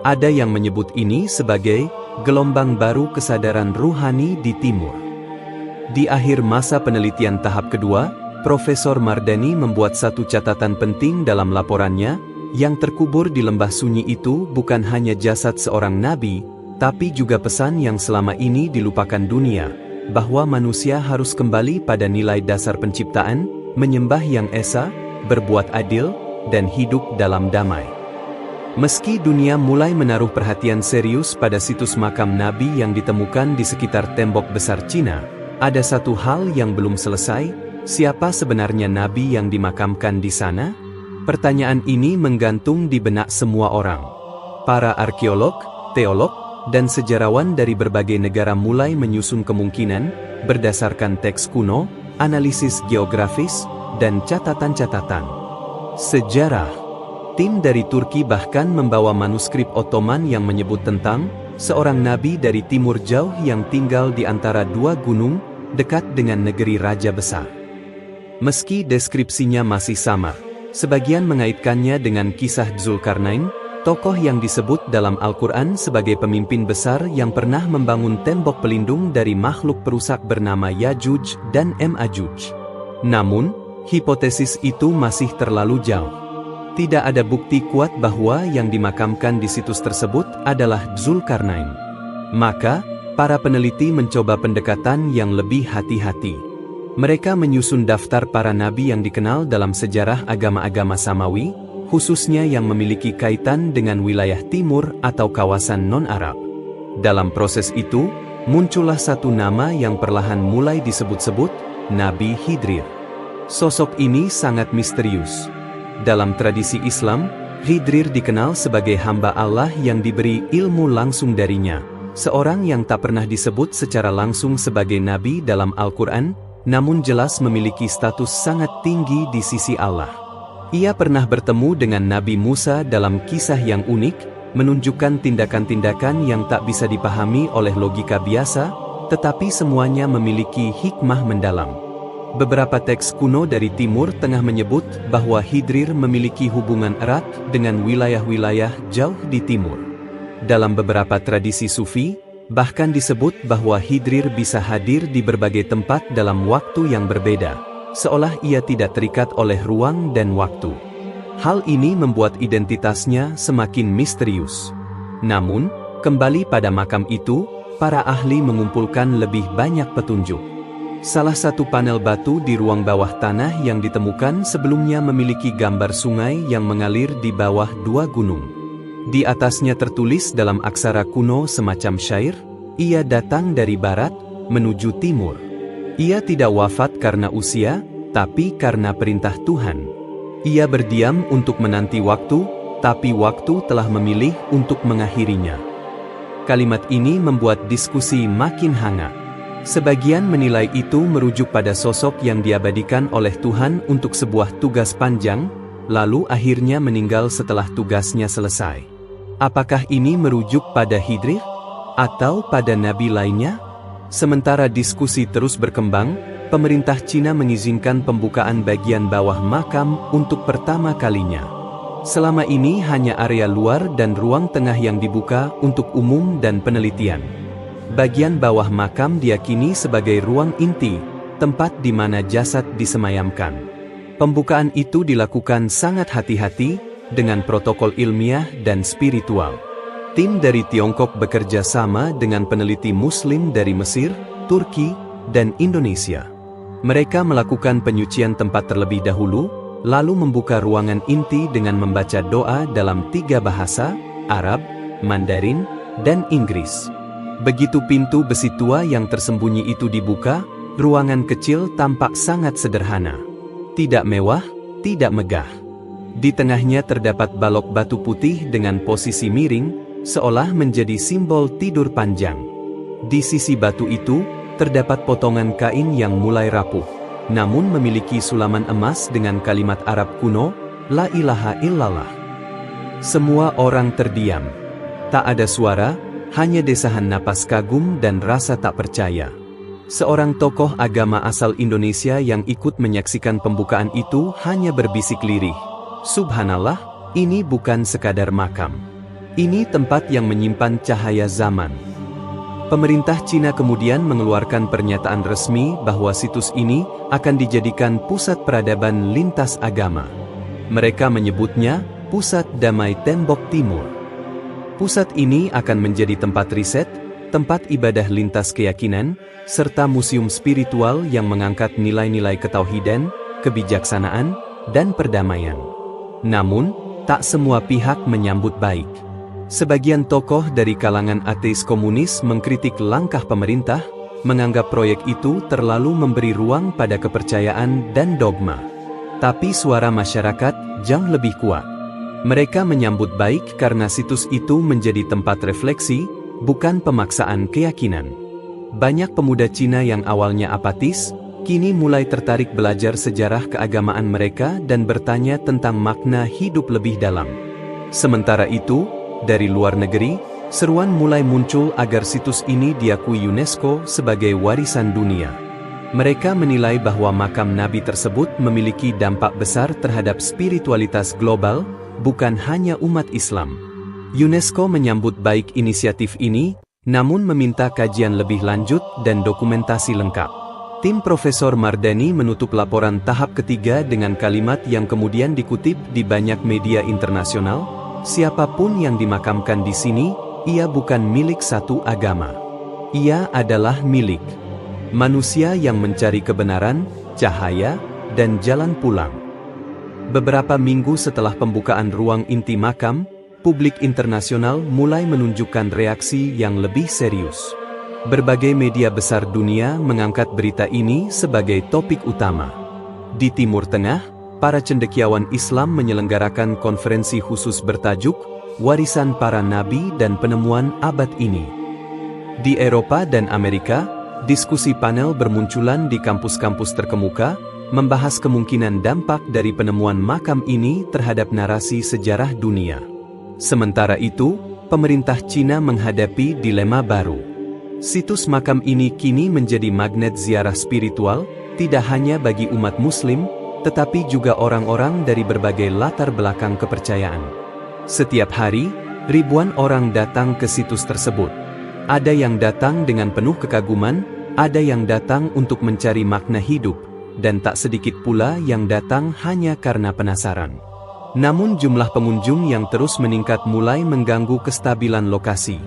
Ada yang menyebut ini sebagai gelombang baru kesadaran ruhani di Timur. Di akhir masa penelitian tahap kedua, Profesor Mardani membuat satu catatan penting dalam laporannya. Yang terkubur di lembah sunyi itu bukan hanya jasad seorang nabi, tapi juga pesan yang selama ini dilupakan dunia, bahwa manusia harus kembali pada nilai dasar penciptaan, menyembah Yang Esa, berbuat adil, dan hidup dalam damai. Meski dunia mulai menaruh perhatian serius pada situs makam Nabi yang ditemukan di sekitar tembok besar Cina, ada satu hal yang belum selesai: siapa sebenarnya Nabi yang dimakamkan di sana? Pertanyaan ini menggantung di benak semua orang. Para arkeolog, teolog, dan sejarawan dari berbagai negara mulai menyusun kemungkinan berdasarkan teks kuno, analisis geografis, dan catatan-catatan sejarah. Tim dari Turki bahkan membawa manuskrip Ottoman yang menyebut tentang seorang nabi dari timur jauh yang tinggal di antara dua gunung, dekat dengan negeri raja besar. Meski deskripsinya masih samar, sebagian mengaitkannya dengan kisah Dzulkarnain, tokoh yang disebut dalam Al-Quran sebagai pemimpin besar yang pernah membangun tembok pelindung dari makhluk perusak bernama Yajuj dan Majuj. Namun, hipotesis itu masih terlalu jauh. Tidak ada bukti kuat bahwa yang dimakamkan di situs tersebut adalah Dzulkarnain. Maka, para peneliti mencoba pendekatan yang lebih hati-hati. Mereka menyusun daftar para nabi yang dikenal dalam sejarah agama-agama Samawi, khususnya yang memiliki kaitan dengan wilayah timur atau kawasan non-Arab. Dalam proses itu, muncullah satu nama yang perlahan mulai disebut-sebut, Nabi Hidrir. Sosok ini sangat misterius. Dalam tradisi Islam, Hidrir dikenal sebagai hamba Allah yang diberi ilmu langsung darinya, seorang yang tak pernah disebut secara langsung sebagai nabi dalam Al-Quran, namun jelas memiliki status sangat tinggi di sisi Allah. Ia pernah bertemu dengan Nabi Musa dalam kisah yang unik, menunjukkan tindakan-tindakan yang tak bisa dipahami oleh logika biasa, tetapi semuanya memiliki hikmah mendalam. Beberapa teks kuno dari Timur Tengah menyebut bahwa Hidrir memiliki hubungan erat dengan wilayah-wilayah jauh di timur. Dalam beberapa tradisi Sufi, bahkan disebut bahwa Hidrir bisa hadir di berbagai tempat dalam waktu yang berbeda, seolah ia tidak terikat oleh ruang dan waktu. Hal ini membuat identitasnya semakin misterius. Namun, kembali pada makam itu, para ahli mengumpulkan lebih banyak petunjuk. Salah satu panel batu di ruang bawah tanah yang ditemukan sebelumnya memiliki gambar sungai yang mengalir di bawah dua gunung. Di atasnya tertulis dalam aksara kuno semacam syair, ia datang dari barat, menuju timur. Ia tidak wafat karena usia, tapi karena perintah Tuhan. Ia berdiam untuk menanti waktu, tapi waktu telah memilih untuk mengakhirinya. Kalimat ini membuat diskusi makin hangat. Sebagian menilai itu merujuk pada sosok yang diabadikan oleh Tuhan untuk sebuah tugas panjang, lalu akhirnya meninggal setelah tugasnya selesai. Apakah ini merujuk pada Hidrir? Atau pada nabi lainnya? Sementara diskusi terus berkembang, pemerintah Cina mengizinkan pembukaan bagian bawah makam untuk pertama kalinya. Selama ini hanya area luar dan ruang tengah yang dibuka untuk umum dan penelitian. Bagian bawah makam diyakini sebagai ruang inti, tempat di mana jasad disemayamkan. Pembukaan itu dilakukan sangat hati-hati, dengan protokol ilmiah dan spiritual. Tim dari Tiongkok bekerja sama dengan peneliti Muslim dari Mesir, Turki, dan Indonesia. Mereka melakukan penyucian tempat terlebih dahulu, lalu membuka ruangan inti dengan membaca doa dalam 3 bahasa, Arab, Mandarin, dan Inggris. Begitu pintu besi tua yang tersembunyi itu dibuka, ruangan kecil tampak sangat sederhana. Tidak mewah, tidak megah. Di tengahnya terdapat balok batu putih dengan posisi miring, seolah menjadi simbol tidur panjang. Di sisi batu itu, terdapat potongan kain yang mulai rapuh, namun memiliki sulaman emas dengan kalimat Arab kuno, La ilaha illallah. Semua orang terdiam. Tak ada suara, hanya desahan napas kagum dan rasa tak percaya. Seorang tokoh agama asal Indonesia yang ikut menyaksikan pembukaan itu hanya berbisik lirih, Subhanallah, ini bukan sekadar makam. Ini tempat yang menyimpan cahaya zaman. Pemerintah Cina kemudian mengeluarkan pernyataan resmi bahwa situs ini akan dijadikan pusat peradaban lintas agama. Mereka menyebutnya Pusat Damai Tembok Timur. Pusat ini akan menjadi tempat riset, tempat ibadah lintas keyakinan, serta museum spiritual yang mengangkat nilai-nilai ketauhidan, kebijaksanaan, dan perdamaian. Namun, tak semua pihak menyambut baik. Sebagian tokoh dari kalangan ateis komunis mengkritik langkah pemerintah, menganggap proyek itu terlalu memberi ruang pada kepercayaan dan dogma. Tapi suara masyarakat jauh lebih kuat. Mereka menyambut baik karena situs itu menjadi tempat refleksi, bukan pemaksaan keyakinan. Banyak pemuda Cina yang awalnya apatis, kini mulai tertarik belajar sejarah keagamaan mereka dan bertanya tentang makna hidup lebih dalam. Sementara itu, dari luar negeri, seruan mulai muncul agar situs ini diakui UNESCO sebagai warisan dunia. Mereka menilai bahwa makam Nabi tersebut memiliki dampak besar terhadap spiritualitas global, bukan hanya umat Islam. UNESCO menyambut baik inisiatif ini, namun meminta kajian lebih lanjut dan dokumentasi lengkap. Tim Profesor Mardani menutup laporan tahap ketiga dengan kalimat yang kemudian dikutip di banyak media internasional, "Siapapun yang dimakamkan di sini, ia bukan milik satu agama. Ia adalah milik manusia yang mencari kebenaran, cahaya, dan jalan pulang." Beberapa minggu setelah pembukaan ruang inti makam, publik internasional mulai menunjukkan reaksi yang lebih serius. Berbagai media besar dunia mengangkat berita ini sebagai topik utama. Di Timur Tengah, para cendekiawan Islam menyelenggarakan konferensi khusus bertajuk "Warisan Para Nabi dan Penemuan Abad Ini". Di Eropa dan Amerika, diskusi panel bermunculan di kampus-kampus terkemuka, membahas kemungkinan dampak dari penemuan makam ini terhadap narasi sejarah dunia. Sementara itu, pemerintah Cina menghadapi dilema baru. Situs makam ini kini menjadi magnet ziarah spiritual, tidak hanya bagi umat Muslim, tetapi juga orang-orang dari berbagai latar belakang kepercayaan. Setiap hari, ribuan orang datang ke situs tersebut. Ada yang datang dengan penuh kekaguman, ada yang datang untuk mencari makna hidup, dan tak sedikit pula yang datang hanya karena penasaran. Namun jumlah pengunjung yang terus meningkat mulai mengganggu kestabilan lokasi.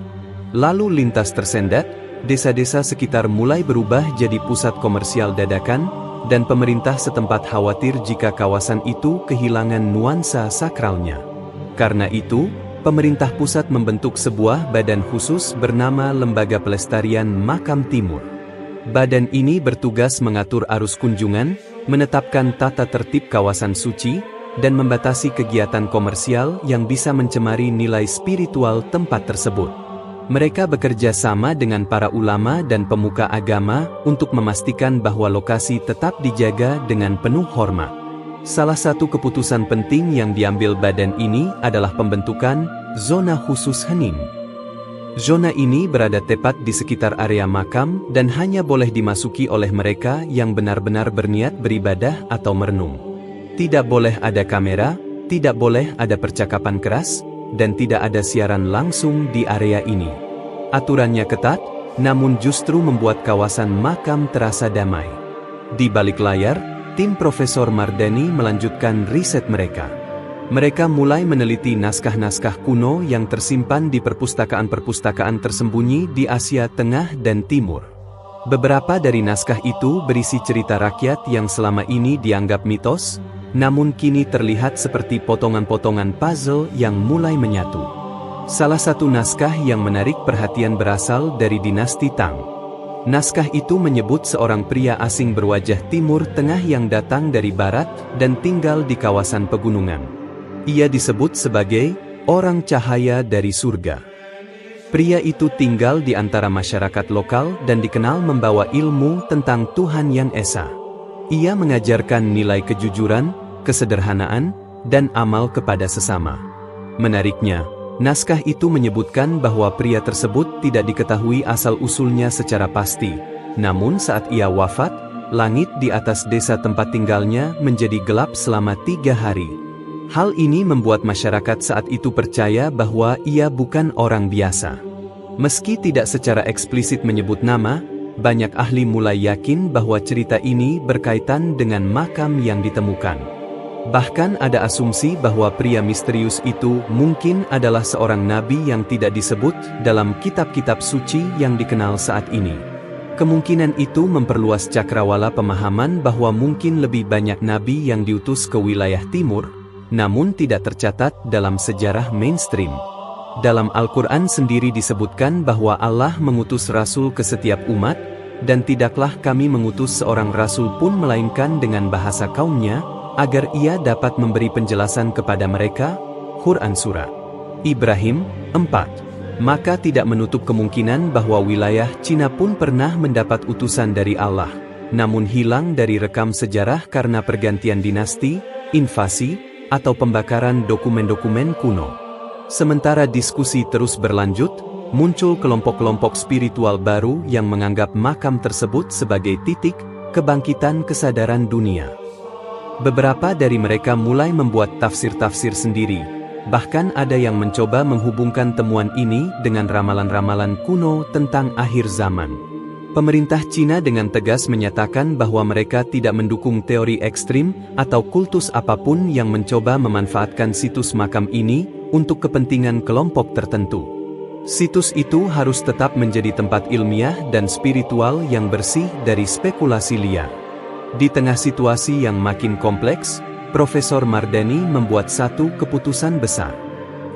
Lalu lintas tersendat, desa-desa sekitar mulai berubah jadi pusat komersial dadakan, dan pemerintah setempat khawatir jika kawasan itu kehilangan nuansa sakralnya. Karena itu, pemerintah pusat membentuk sebuah badan khusus bernama Lembaga Pelestarian Makam Timur. Badan ini bertugas mengatur arus kunjungan, menetapkan tata tertib kawasan suci, dan membatasi kegiatan komersial yang bisa mencemari nilai spiritual tempat tersebut. Mereka bekerja sama dengan para ulama dan pemuka agama untuk memastikan bahwa lokasi tetap dijaga dengan penuh hormat. Salah satu keputusan penting yang diambil badan ini adalah pembentukan zona khusus hening. Zona ini berada tepat di sekitar area makam dan hanya boleh dimasuki oleh mereka yang benar-benar berniat beribadah atau merenung. Tidak boleh ada kamera, tidak boleh ada percakapan keras, dan tidak ada siaran langsung di area ini. Aturannya ketat, namun justru membuat kawasan makam terasa damai. Di balik layar, tim Profesor Mardani melanjutkan riset mereka. Mereka mulai meneliti naskah-naskah kuno yang tersimpan di perpustakaan-perpustakaan tersembunyi di Asia Tengah dan Timur. Beberapa dari naskah itu berisi cerita rakyat yang selama ini dianggap mitos, namun kini terlihat seperti potongan-potongan puzzle yang mulai menyatu. Salah satu naskah yang menarik perhatian berasal dari dinasti Tang. Naskah itu menyebut seorang pria asing berwajah Timur Tengah yang datang dari barat dan tinggal di kawasan pegunungan. Ia disebut sebagai orang cahaya dari surga. Pria itu tinggal di antara masyarakat lokal dan dikenal membawa ilmu tentang Tuhan Yang Esa. Ia mengajarkan nilai kejujuran, kesederhanaan, dan amal kepada sesama. Menariknya, naskah itu menyebutkan bahwa pria tersebut tidak diketahui asal-usulnya secara pasti. Namun saat ia wafat, langit di atas desa tempat tinggalnya menjadi gelap selama 3 hari. Hal ini membuat masyarakat saat itu percaya bahwa ia bukan orang biasa. Meski tidak secara eksplisit menyebut nama, banyak ahli mulai yakin bahwa cerita ini berkaitan dengan makam yang ditemukan. Bahkan ada asumsi bahwa pria misterius itu mungkin adalah seorang nabi yang tidak disebut dalam kitab-kitab suci yang dikenal saat ini. Kemungkinan itu memperluas cakrawala pemahaman bahwa mungkin lebih banyak nabi yang diutus ke wilayah timur, namun tidak tercatat dalam sejarah mainstream. Dalam Al-Quran sendiri disebutkan bahwa Allah mengutus rasul ke setiap umat, dan tidaklah kami mengutus seorang rasul pun melainkan dengan bahasa kaumnya, agar ia dapat memberi penjelasan kepada mereka. Quran Surah Ibrahim 4. Maka tidak menutup kemungkinan bahwa wilayah Cina pun pernah mendapat utusan dari Allah, namun hilang dari rekam sejarah karena pergantian dinasti, invasi, atau pembakaran dokumen-dokumen kuno. Sementara diskusi terus berlanjut, muncul kelompok-kelompok spiritual baru yang menganggap makam tersebut sebagai titik kebangkitan kesadaran dunia. Beberapa dari mereka mulai membuat tafsir-tafsir sendiri, bahkan ada yang mencoba menghubungkan temuan ini dengan ramalan-ramalan kuno tentang akhir zaman. Pemerintah Cina dengan tegas menyatakan bahwa mereka tidak mendukung teori ekstrim atau kultus apapun yang mencoba memanfaatkan situs makam ini untuk kepentingan kelompok tertentu. Situs itu harus tetap menjadi tempat ilmiah dan spiritual yang bersih dari spekulasi liar. Di tengah situasi yang makin kompleks, Profesor Mardani membuat satu keputusan besar.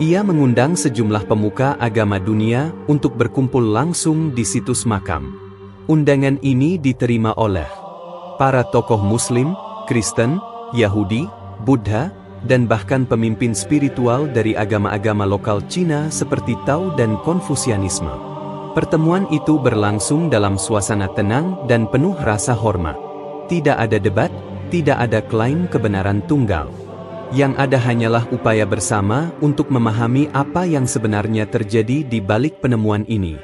Ia mengundang sejumlah pemuka agama dunia untuk berkumpul langsung di situs makam. Undangan ini diterima oleh para tokoh Muslim, Kristen, Yahudi, Buddha, dan bahkan pemimpin spiritual dari agama-agama lokal Cina seperti Tao dan Konfusianisme. Pertemuan itu berlangsung dalam suasana tenang dan penuh rasa hormat. Tidak ada debat, tidak ada klaim kebenaran tunggal. Yang ada hanyalah upaya bersama untuk memahami apa yang sebenarnya terjadi di balik penemuan ini.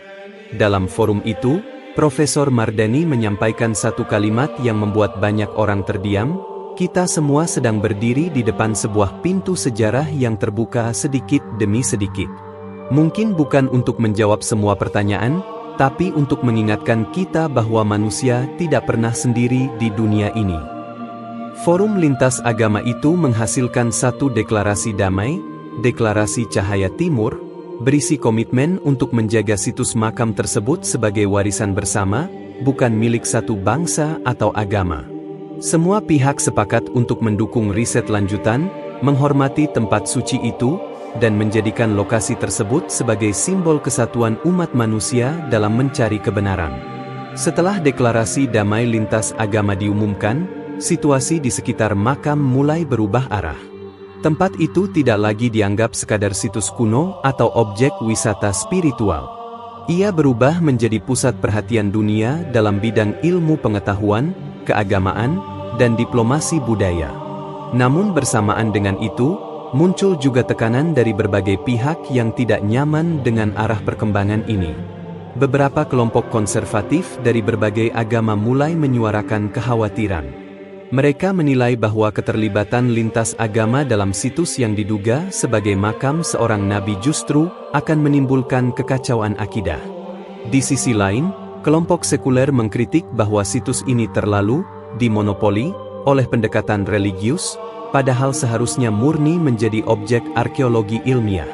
Dalam forum itu, Profesor Mardani menyampaikan satu kalimat yang membuat banyak orang terdiam. Kita semua sedang berdiri di depan sebuah pintu sejarah yang terbuka sedikit demi sedikit. Mungkin bukan untuk menjawab semua pertanyaan, tapi untuk mengingatkan kita bahwa manusia tidak pernah sendiri di dunia ini. Forum lintas agama itu menghasilkan satu deklarasi damai, Deklarasi Cahaya Timur, berisi komitmen untuk menjaga situs makam tersebut sebagai warisan bersama, bukan milik satu bangsa atau agama. Semua pihak sepakat untuk mendukung riset lanjutan, menghormati tempat suci itu, dan menjadikan lokasi tersebut sebagai simbol kesatuan umat manusia dalam mencari kebenaran. Setelah deklarasi damai lintas agama diumumkan, situasi di sekitar makam mulai berubah arah. Tempat itu tidak lagi dianggap sekadar situs kuno atau objek wisata spiritual. Ia berubah menjadi pusat perhatian dunia dalam bidang ilmu pengetahuan, keagamaan, dan diplomasi budaya. Namun bersamaan dengan itu, muncul juga tekanan dari berbagai pihak yang tidak nyaman dengan arah perkembangan ini. Beberapa kelompok konservatif dari berbagai agama mulai menyuarakan kekhawatiran. Mereka menilai bahwa keterlibatan lintas agama dalam situs yang diduga sebagai makam seorang nabi justru akan menimbulkan kekacauan akidah. Di sisi lain, kelompok sekuler mengkritik bahwa situs ini terlalu dimonopoli oleh pendekatan religius, padahal seharusnya murni menjadi objek arkeologi ilmiah.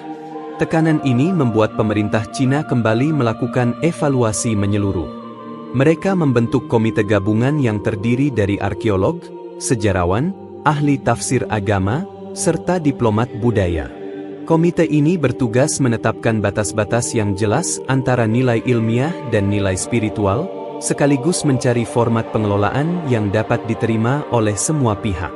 Tekanan ini membuat pemerintah Cina kembali melakukan evaluasi menyeluruh. Mereka membentuk komite gabungan yang terdiri dari arkeolog, sejarawan, ahli tafsir agama, serta diplomat budaya. Komite ini bertugas menetapkan batas-batas yang jelas antara nilai ilmiah dan nilai spiritual, sekaligus mencari format pengelolaan yang dapat diterima oleh semua pihak.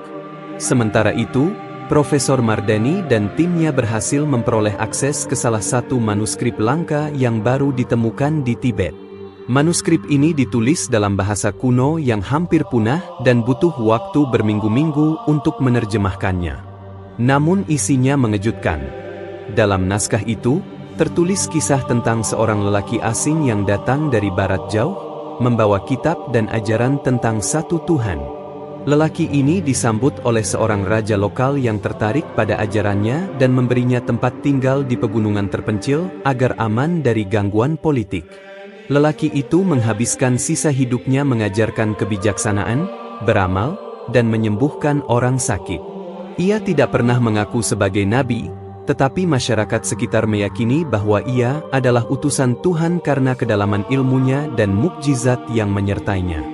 Sementara itu, Profesor Mardani dan timnya berhasil memperoleh akses ke salah satu manuskrip langka yang baru ditemukan di Tibet. Manuskrip ini ditulis dalam bahasa kuno yang hampir punah dan butuh waktu berminggu-minggu untuk menerjemahkannya. Namun isinya mengejutkan. Dalam naskah itu, tertulis kisah tentang seorang lelaki asing yang datang dari barat jauh, membawa kitab dan ajaran tentang satu Tuhan. Lelaki ini disambut oleh seorang raja lokal yang tertarik pada ajarannya dan memberinya tempat tinggal di pegunungan terpencil agar aman dari gangguan politik. Lelaki itu menghabiskan sisa hidupnya mengajarkan kebijaksanaan, beramal, dan menyembuhkan orang sakit. Ia tidak pernah mengaku sebagai nabi, tetapi masyarakat sekitar meyakini bahwa ia adalah utusan Tuhan karena kedalaman ilmunya dan mukjizat yang menyertainya.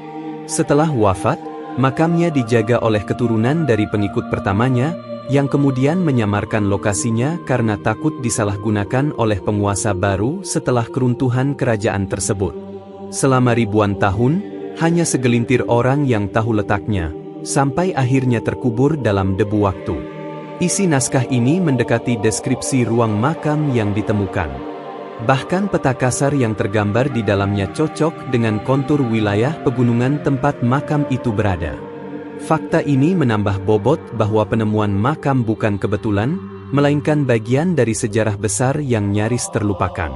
Setelah wafat, makamnya dijaga oleh keturunan dari pengikut pertamanya, yang kemudian menyamarkan lokasinya karena takut disalahgunakan oleh penguasa baru setelah keruntuhan kerajaan tersebut. Selama ribuan tahun, hanya segelintir orang yang tahu letaknya, sampai akhirnya terkubur dalam debu waktu. Isi naskah ini mendekati deskripsi ruang makam yang ditemukan. Bahkan peta kasar yang tergambar di dalamnya cocok dengan kontur wilayah pegunungan tempat makam itu berada. Fakta ini menambah bobot bahwa penemuan makam bukan kebetulan, melainkan bagian dari sejarah besar yang nyaris terlupakan.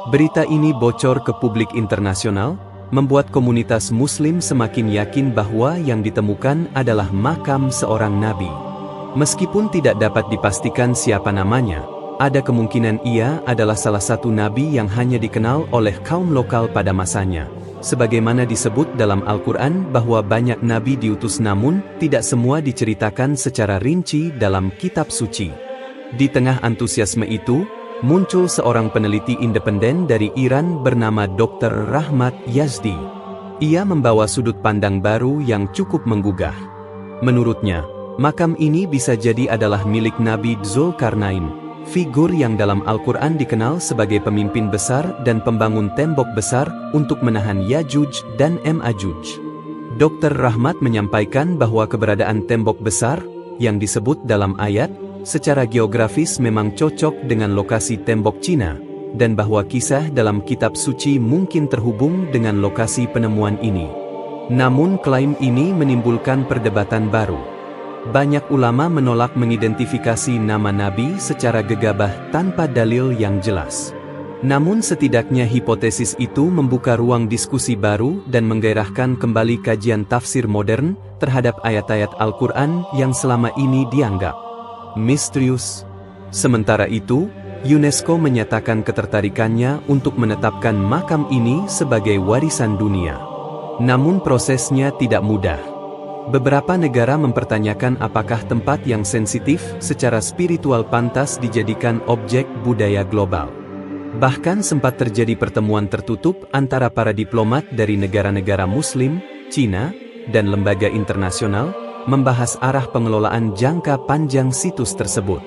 Berita ini bocor ke publik internasional, membuat komunitas Muslim semakin yakin bahwa yang ditemukan adalah makam seorang nabi. Meskipun tidak dapat dipastikan siapa namanya, ada kemungkinan ia adalah salah satu nabi yang hanya dikenal oleh kaum lokal pada masanya. Sebagaimana disebut dalam Al-Quran bahwa banyak nabi diutus namun tidak semua diceritakan secara rinci dalam kitab suci. Di tengah antusiasme itu, muncul seorang peneliti independen dari Iran bernama Dr. Rahmat Yazdi. Ia membawa sudut pandang baru yang cukup menggugah. Menurutnya, makam ini bisa jadi adalah milik Nabi Dzulkarnain, figur yang dalam Al-Quran dikenal sebagai pemimpin besar dan pembangun tembok besar untuk menahan Yajuj dan Majuj. Dr. Rahmat menyampaikan bahwa keberadaan tembok besar, yang disebut dalam ayat, secara geografis memang cocok dengan lokasi tembok Cina, dan bahwa kisah dalam kitab suci mungkin terhubung dengan lokasi penemuan ini. Namun klaim ini menimbulkan perdebatan baru. Banyak ulama menolak mengidentifikasi nama Nabi secara gegabah tanpa dalil yang jelas. Namun setidaknya hipotesis itu membuka ruang diskusi baru dan menggairahkan kembali kajian tafsir modern terhadap ayat-ayat Al-Quran yang selama ini dianggap misterius. Sementara itu, UNESCO menyatakan ketertarikannya untuk menetapkan makam ini sebagai warisan dunia. Namun prosesnya tidak mudah. Beberapa negara mempertanyakan apakah tempat yang sensitif secara spiritual pantas dijadikan objek budaya global. Bahkan sempat terjadi pertemuan tertutup antara para diplomat dari negara-negara Muslim, Cina, dan lembaga internasional, membahas arah pengelolaan jangka panjang situs tersebut.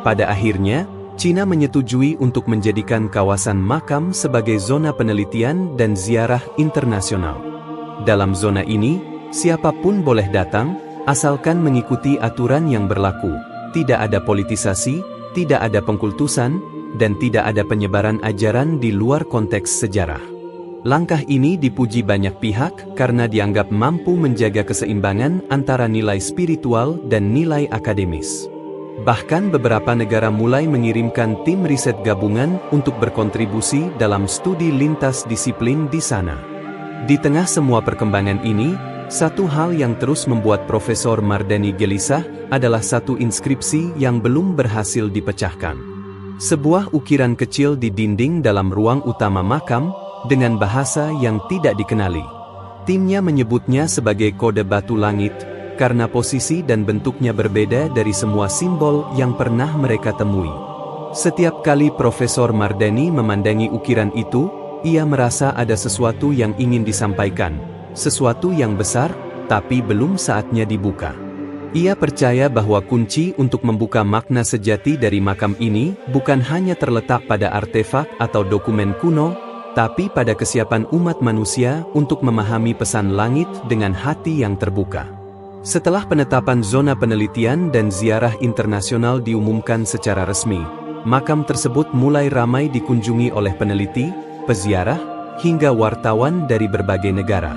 Pada akhirnya, Cina menyetujui untuk menjadikan kawasan makam sebagai zona penelitian dan ziarah internasional. Dalam zona ini, siapapun boleh datang, asalkan mengikuti aturan yang berlaku. Tidak ada politisasi, tidak ada pengkultusan, dan tidak ada penyebaran ajaran di luar konteks sejarah. Langkah ini dipuji banyak pihak karena dianggap mampu menjaga keseimbangan antara nilai spiritual dan nilai akademis. Bahkan beberapa negara mulai mengirimkan tim riset gabungan untuk berkontribusi dalam studi lintas disiplin di sana. Di tengah semua perkembangan ini, satu hal yang terus membuat Profesor Mardani gelisah adalah satu inskripsi yang belum berhasil dipecahkan. Sebuah ukiran kecil di dinding dalam ruang utama makam, dengan bahasa yang tidak dikenali. Timnya menyebutnya sebagai kode batu langit, karena posisi dan bentuknya berbeda dari semua simbol yang pernah mereka temui. Setiap kali Profesor Mardani memandangi ukiran itu, ia merasa ada sesuatu yang ingin disampaikan. Sesuatu yang besar, tapi belum saatnya dibuka. Ia percaya bahwa kunci untuk membuka makna sejati dari makam ini bukan hanya terletak pada artefak atau dokumen kuno, tapi pada kesiapan umat manusia untuk memahami pesan langit dengan hati yang terbuka. Setelah penetapan zona penelitian dan ziarah internasional diumumkan secara resmi, makam tersebut mulai ramai dikunjungi oleh peneliti, peziarah, hingga wartawan dari berbagai negara.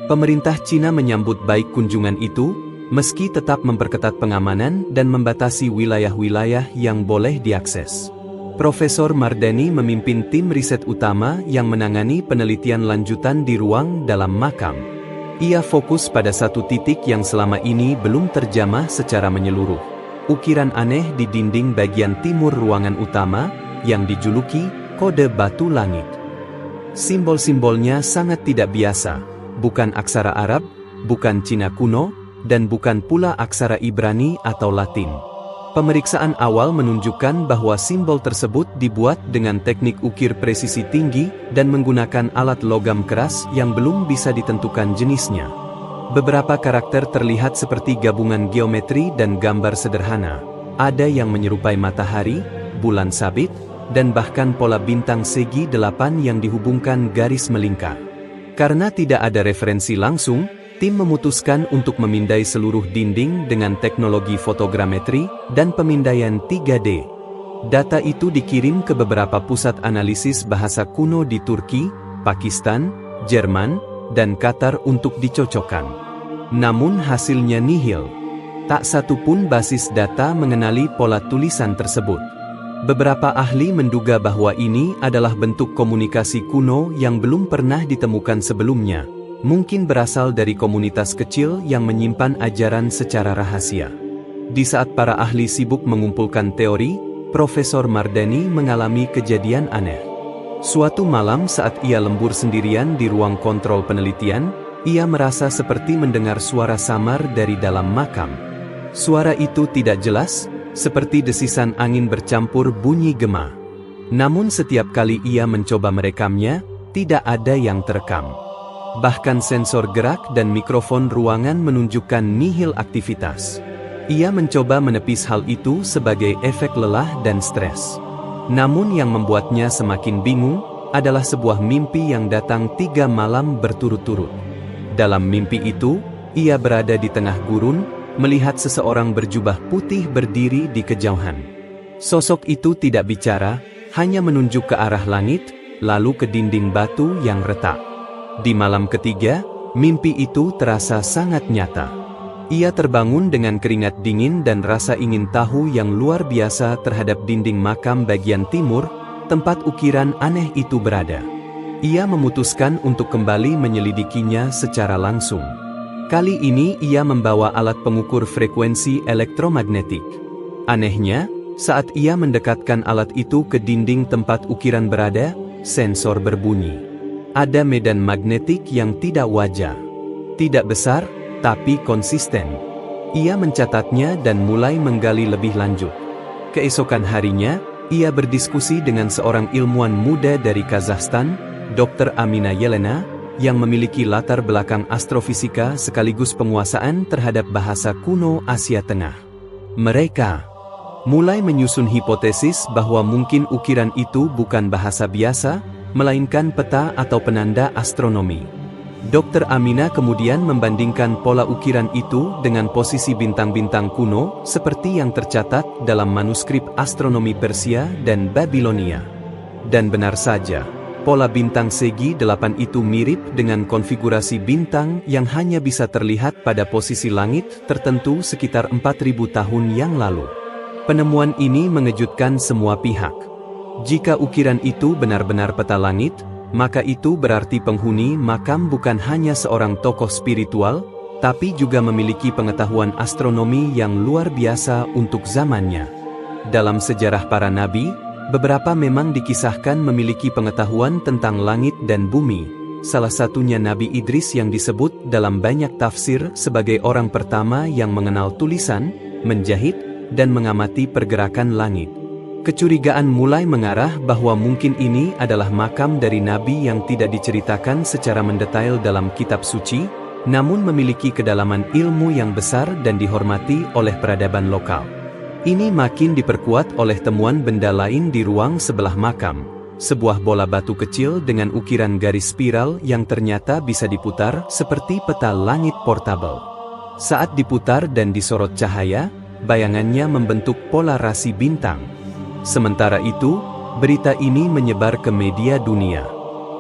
Pemerintah Cina menyambut baik kunjungan itu, meski tetap memperketat pengamanan dan membatasi wilayah-wilayah yang boleh diakses. Profesor Mardani memimpin tim riset utama yang menangani penelitian lanjutan di ruang dalam makam. Ia fokus pada satu titik yang selama ini belum terjamah secara menyeluruh. Ukiran aneh di dinding bagian timur ruangan utama, yang dijuluki kode batu langit. Simbol-simbolnya sangat tidak biasa. Bukan aksara Arab, bukan Cina kuno, dan bukan pula aksara Ibrani atau Latin. Pemeriksaan awal menunjukkan bahwa simbol tersebut dibuat dengan teknik ukir presisi tinggi dan menggunakan alat logam keras yang belum bisa ditentukan jenisnya. Beberapa karakter terlihat seperti gabungan geometri dan gambar sederhana. Ada yang menyerupai matahari, bulan sabit, dan bahkan pola bintang segi 8 yang dihubungkan garis melingkar. Karena tidak ada referensi langsung, tim memutuskan untuk memindai seluruh dinding dengan teknologi fotogrametri dan pemindaian 3D. Data itu dikirim ke beberapa pusat analisis bahasa kuno di Turki, Pakistan, Jerman, dan Qatar untuk dicocokkan. Namun hasilnya nihil. Tak satu pun basis data mengenali pola tulisan tersebut. Beberapa ahli menduga bahwa ini adalah bentuk komunikasi kuno yang belum pernah ditemukan sebelumnya. Mungkin berasal dari komunitas kecil yang menyimpan ajaran secara rahasia. Di saat para ahli sibuk mengumpulkan teori, Profesor Mardani mengalami kejadian aneh. Suatu malam saat ia lembur sendirian di ruang kontrol penelitian, ia merasa seperti mendengar suara samar dari dalam makam. Suara itu tidak jelas, seperti desisan angin bercampur bunyi gema. Namun setiap kali ia mencoba merekamnya, tidak ada yang terekam. Bahkan sensor gerak dan mikrofon ruangan menunjukkan nihil aktivitas. Ia mencoba menepis hal itu sebagai efek lelah dan stres. Namun yang membuatnya semakin bingung, adalah sebuah mimpi yang datang 3 malam berturut-turut. Dalam mimpi itu, ia berada di tengah gurun, melihat seseorang berjubah putih berdiri di kejauhan. Sosok itu tidak bicara, hanya menunjuk ke arah langit, lalu ke dinding batu yang retak. Di malam ketiga, mimpi itu terasa sangat nyata. Ia terbangun dengan keringat dingin dan rasa ingin tahu yang luar biasa terhadap dinding makam bagian timur, tempat ukiran aneh itu berada. Ia memutuskan untuk kembali menyelidikinya secara langsung. Kali ini ia membawa alat pengukur frekuensi elektromagnetik. Anehnya, saat ia mendekatkan alat itu ke dinding tempat ukiran berada, sensor berbunyi. Ada medan magnetik yang tidak wajar. Tidak besar, tapi konsisten. Ia mencatatnya dan mulai menggali lebih lanjut. Keesokan harinya, ia berdiskusi dengan seorang ilmuwan muda dari Kazakhstan, Dr. Amina Yelena, yang memiliki latar belakang astrofisika sekaligus penguasaan terhadap bahasa kuno Asia Tengah. Mereka mulai menyusun hipotesis bahwa mungkin ukiran itu bukan bahasa biasa, melainkan peta atau penanda astronomi. Dr. Amina kemudian membandingkan pola ukiran itu dengan posisi bintang-bintang kuno seperti yang tercatat dalam manuskrip astronomi Persia dan Babilonia. Dan benar saja, pola bintang segi 8 itu mirip dengan konfigurasi bintang yang hanya bisa terlihat pada posisi langit tertentu sekitar 4.000 tahun yang lalu. Penemuan ini mengejutkan semua pihak. Jika ukiran itu benar-benar peta langit, maka itu berarti penghuni makam bukan hanya seorang tokoh spiritual, tapi juga memiliki pengetahuan astronomi yang luar biasa untuk zamannya. Dalam sejarah para nabi, beberapa memang dikisahkan memiliki pengetahuan tentang langit dan bumi. Salah satunya Nabi Idris yang disebut dalam banyak tafsir sebagai orang pertama yang mengenal tulisan, menjahit, dan mengamati pergerakan langit. Kecurigaan mulai mengarah bahwa mungkin ini adalah makam dari nabi yang tidak diceritakan secara mendetail dalam kitab suci, namun memiliki kedalaman ilmu yang besar dan dihormati oleh peradaban lokal. Ini makin diperkuat oleh temuan benda lain di ruang sebelah makam, sebuah bola batu kecil dengan ukiran garis spiral yang ternyata bisa diputar seperti peta langit portable. Saat diputar dan disorot cahaya, bayangannya membentuk pola rasi bintang. Sementara itu, berita ini menyebar ke media dunia.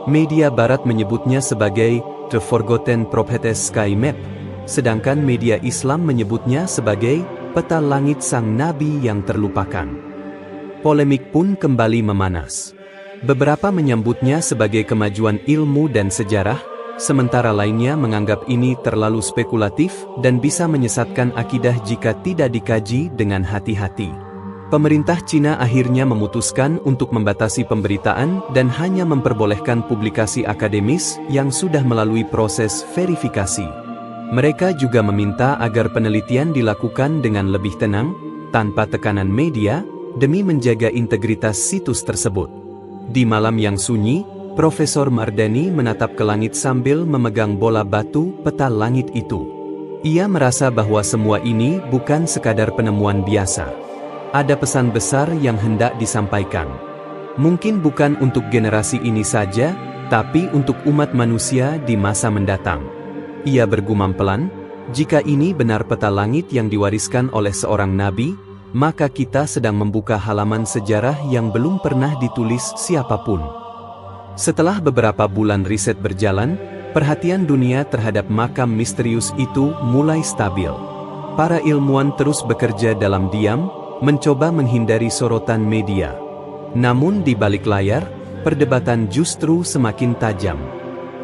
Media barat menyebutnya sebagai The Forgotten Prophetess Sky Map, sedangkan media Islam menyebutnya sebagai peta langit sang nabi yang terlupakan. Polemik pun kembali memanas. Beberapa menyambutnya sebagai kemajuan ilmu dan sejarah, sementara lainnya menganggap ini terlalu spekulatif dan bisa menyesatkan akidah jika tidak dikaji dengan hati-hati. Pemerintah Cina akhirnya memutuskan untuk membatasi pemberitaan dan hanya memperbolehkan publikasi akademis yang sudah melalui proses verifikasi. Mereka juga meminta agar penelitian dilakukan dengan lebih tenang, tanpa tekanan media, demi menjaga integritas situs tersebut. Di malam yang sunyi, Profesor Mardani menatap ke langit sambil memegang bola batu peta langit itu. Ia merasa bahwa semua ini bukan sekadar penemuan biasa. Ada pesan besar yang hendak disampaikan. Mungkin bukan untuk generasi ini saja, tapi untuk umat manusia di masa mendatang. Ia bergumam pelan, jika ini benar peta langit yang diwariskan oleh seorang nabi, maka kita sedang membuka halaman sejarah yang belum pernah ditulis siapapun. Setelah beberapa bulan riset berjalan, perhatian dunia terhadap makam misterius itu mulai stabil. Para ilmuwan terus bekerja dalam diam, mencoba menghindari sorotan media. Namun di balik layar, perdebatan justru semakin tajam.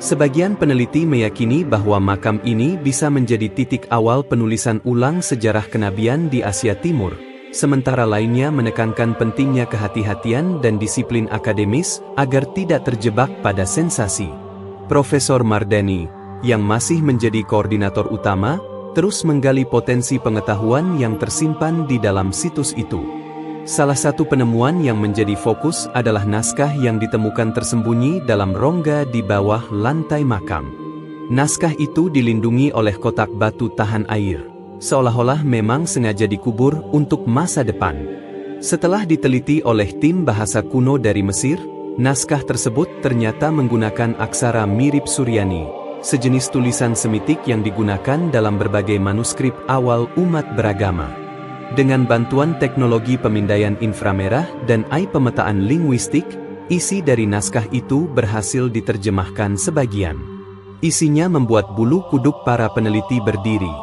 Sebagian peneliti meyakini bahwa makam ini bisa menjadi titik awal penulisan ulang sejarah kenabian di Asia Timur, sementara lainnya menekankan pentingnya kehati-hatian dan disiplin akademis agar tidak terjebak pada sensasi. Profesor Mardani, yang masih menjadi koordinator utama, terus menggali potensi pengetahuan yang tersimpan di dalam situs itu. Salah satu penemuan yang menjadi fokus adalah naskah yang ditemukan tersembunyi dalam rongga di bawah lantai makam. Naskah itu dilindungi oleh kotak batu tahan air, seolah-olah memang sengaja dikubur untuk masa depan. Setelah diteliti oleh tim bahasa kuno dari Mesir, naskah tersebut ternyata menggunakan aksara mirip Suryani, sejenis tulisan Semitik yang digunakan dalam berbagai manuskrip awal umat beragama. Dengan bantuan teknologi pemindaian inframerah dan AI pemetaan linguistik, isi dari naskah itu berhasil diterjemahkan sebagian. Isinya membuat bulu kuduk para peneliti berdiri.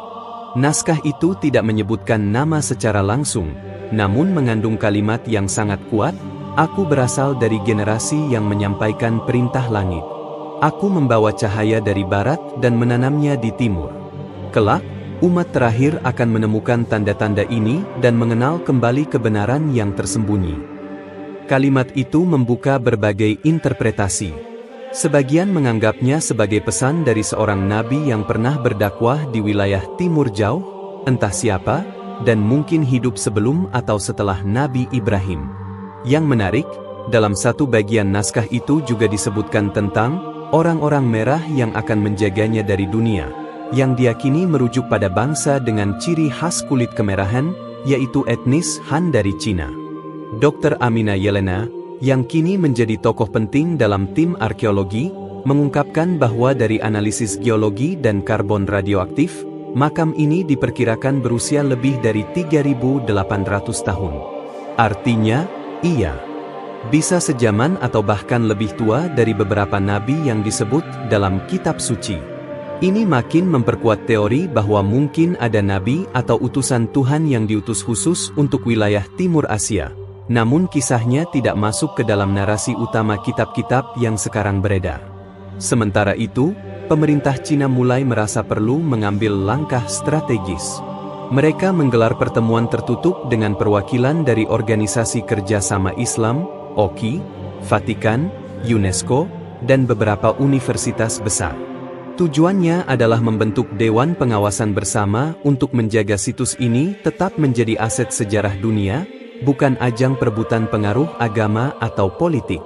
Naskah itu tidak menyebutkan nama secara langsung, namun mengandung kalimat yang sangat kuat, "Aku berasal dari generasi yang menyampaikan perintah langit. Aku membawa cahaya dari barat dan menanamnya di timur. Kelak, umat terakhir akan menemukan tanda-tanda ini dan mengenal kembali kebenaran yang tersembunyi." Kalimat itu membuka berbagai interpretasi. Sebagian menganggapnya sebagai pesan dari seorang nabi yang pernah berdakwah di wilayah timur jauh, entah siapa, dan mungkin hidup sebelum atau setelah Nabi Ibrahim. Yang menarik, dalam satu bagian naskah itu juga disebutkan tentang orang-orang merah yang akan menjaganya dari dunia, yang diyakini merujuk pada bangsa dengan ciri khas kulit kemerahan, yaitu etnis Han dari Cina. Dr. Amina Yelena, yang kini menjadi tokoh penting dalam tim arkeologi, mengungkapkan bahwa dari analisis geologi dan karbon radioaktif, makam ini diperkirakan berusia lebih dari 3.800 tahun. Artinya, ia bisa sejaman atau bahkan lebih tua dari beberapa nabi yang disebut dalam kitab suci. Ini makin memperkuat teori bahwa mungkin ada nabi atau utusan Tuhan yang diutus khusus untuk wilayah Timur Asia. Namun kisahnya tidak masuk ke dalam narasi utama kitab-kitab yang sekarang beredar. Sementara itu, pemerintah Cina mulai merasa perlu mengambil langkah strategis. Mereka menggelar pertemuan tertutup dengan perwakilan dari Organisasi Kerjasama Islam, OKI, Vatikan, UNESCO, dan beberapa universitas besar. Tujuannya adalah membentuk Dewan Pengawasan bersama untuk menjaga situs ini tetap menjadi aset sejarah dunia, bukan ajang perebutan pengaruh agama atau politik.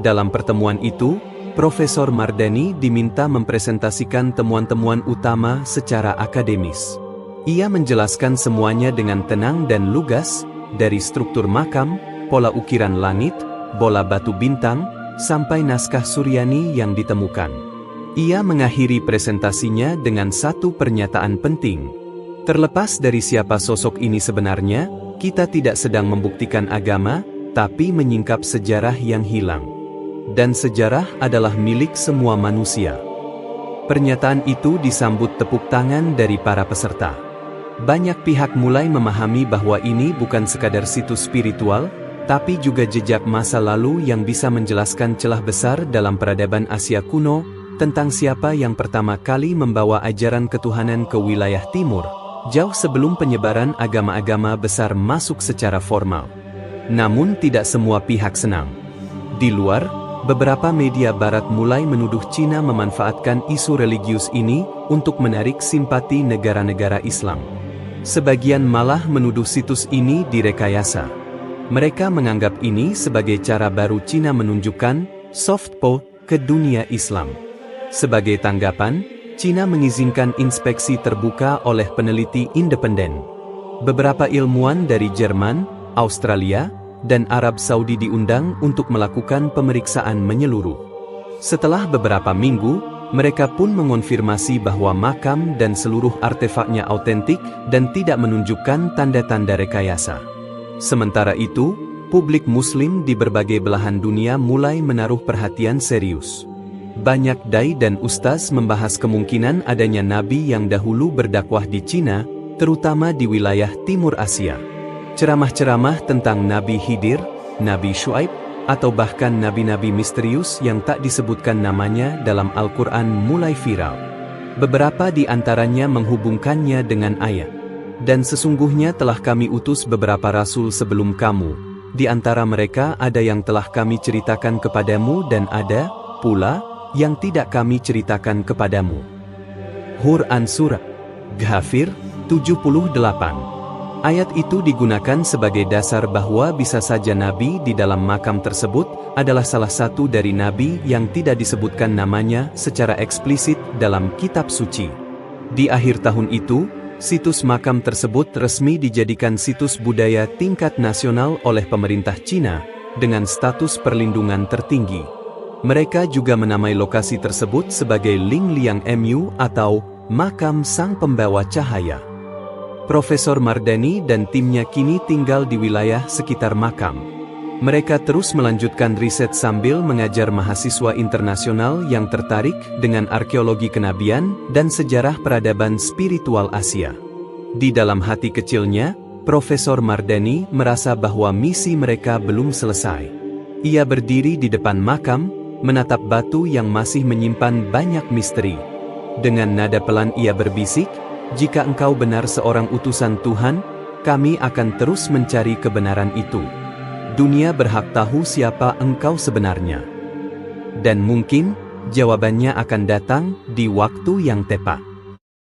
Dalam pertemuan itu, Profesor Mardani diminta mempresentasikan temuan-temuan utama secara akademis. Ia menjelaskan semuanya dengan tenang dan lugas, dari struktur makam, pola ukiran langit, bola batu bintang, sampai naskah Suryani yang ditemukan. Ia mengakhiri presentasinya dengan satu pernyataan penting. Terlepas dari siapa sosok ini sebenarnya, kita tidak sedang membuktikan agama, tapi menyingkap sejarah yang hilang. Dan sejarah adalah milik semua manusia. Pernyataan itu disambut tepuk tangan dari para peserta. Banyak pihak mulai memahami bahwa ini bukan sekadar situs spiritual, tapi juga jejak masa lalu yang bisa menjelaskan celah besar dalam peradaban Asia kuno, tentang siapa yang pertama kali membawa ajaran ketuhanan ke wilayah timur, jauh sebelum penyebaran agama-agama besar masuk secara formal. Namun tidak semua pihak senang. Di luar, beberapa media barat mulai menuduh Cina memanfaatkan isu religius ini untuk menarik simpati negara-negara Islam. Sebagian malah menuduh situs ini direkayasa. Mereka menganggap ini sebagai cara baru Cina menunjukkan soft power ke dunia Islam. Sebagai tanggapan, Cina mengizinkan inspeksi terbuka oleh peneliti independen. Beberapa ilmuwan dari Jerman, Australia, dan Arab Saudi diundang untuk melakukan pemeriksaan menyeluruh. Setelah beberapa minggu, mereka pun mengonfirmasi bahwa makam dan seluruh artefaknya autentik dan tidak menunjukkan tanda-tanda rekayasa. Sementara itu, publik Muslim di berbagai belahan dunia mulai menaruh perhatian serius. Banyak dai dan ustaz membahas kemungkinan adanya nabi yang dahulu berdakwah di Cina, terutama di wilayah Timur Asia. Ceramah-ceramah tentang Nabi Khidir, Nabi Syuaib, atau bahkan nabi-nabi misterius yang tak disebutkan namanya dalam Al-Quran mulai viral. Beberapa di antaranya menghubungkannya dengan ayat. Dan sesungguhnya telah kami utus beberapa rasul sebelum kamu. Di antara mereka ada yang telah kami ceritakan kepadamu dan ada pula yang tidak kami ceritakan kepadamu. Hur An-Surah Ghafir 78. Ayat itu digunakan sebagai dasar bahwa bisa saja nabi di dalam makam tersebut adalah salah satu dari nabi yang tidak disebutkan namanya secara eksplisit dalam kitab suci. Di akhir tahun itu, situs makam tersebut resmi dijadikan situs budaya tingkat nasional oleh pemerintah Cina dengan status perlindungan tertinggi. Mereka juga menamai lokasi tersebut sebagai Ling Liang Mu atau Makam Sang Pembawa Cahaya. Profesor Mardani dan timnya kini tinggal di wilayah sekitar makam. Mereka terus melanjutkan riset sambil mengajar mahasiswa internasional yang tertarik dengan arkeologi kenabian dan sejarah peradaban spiritual Asia. Di dalam hati kecilnya, Profesor Mardani merasa bahwa misi mereka belum selesai. Ia berdiri di depan makam, menatap batu yang masih menyimpan banyak misteri. Dengan nada pelan ia berbisik, "Jika engkau benar seorang utusan Tuhan, kami akan terus mencari kebenaran itu. Dunia berhak tahu siapa engkau sebenarnya. Dan mungkin, jawabannya akan datang di waktu yang tepat."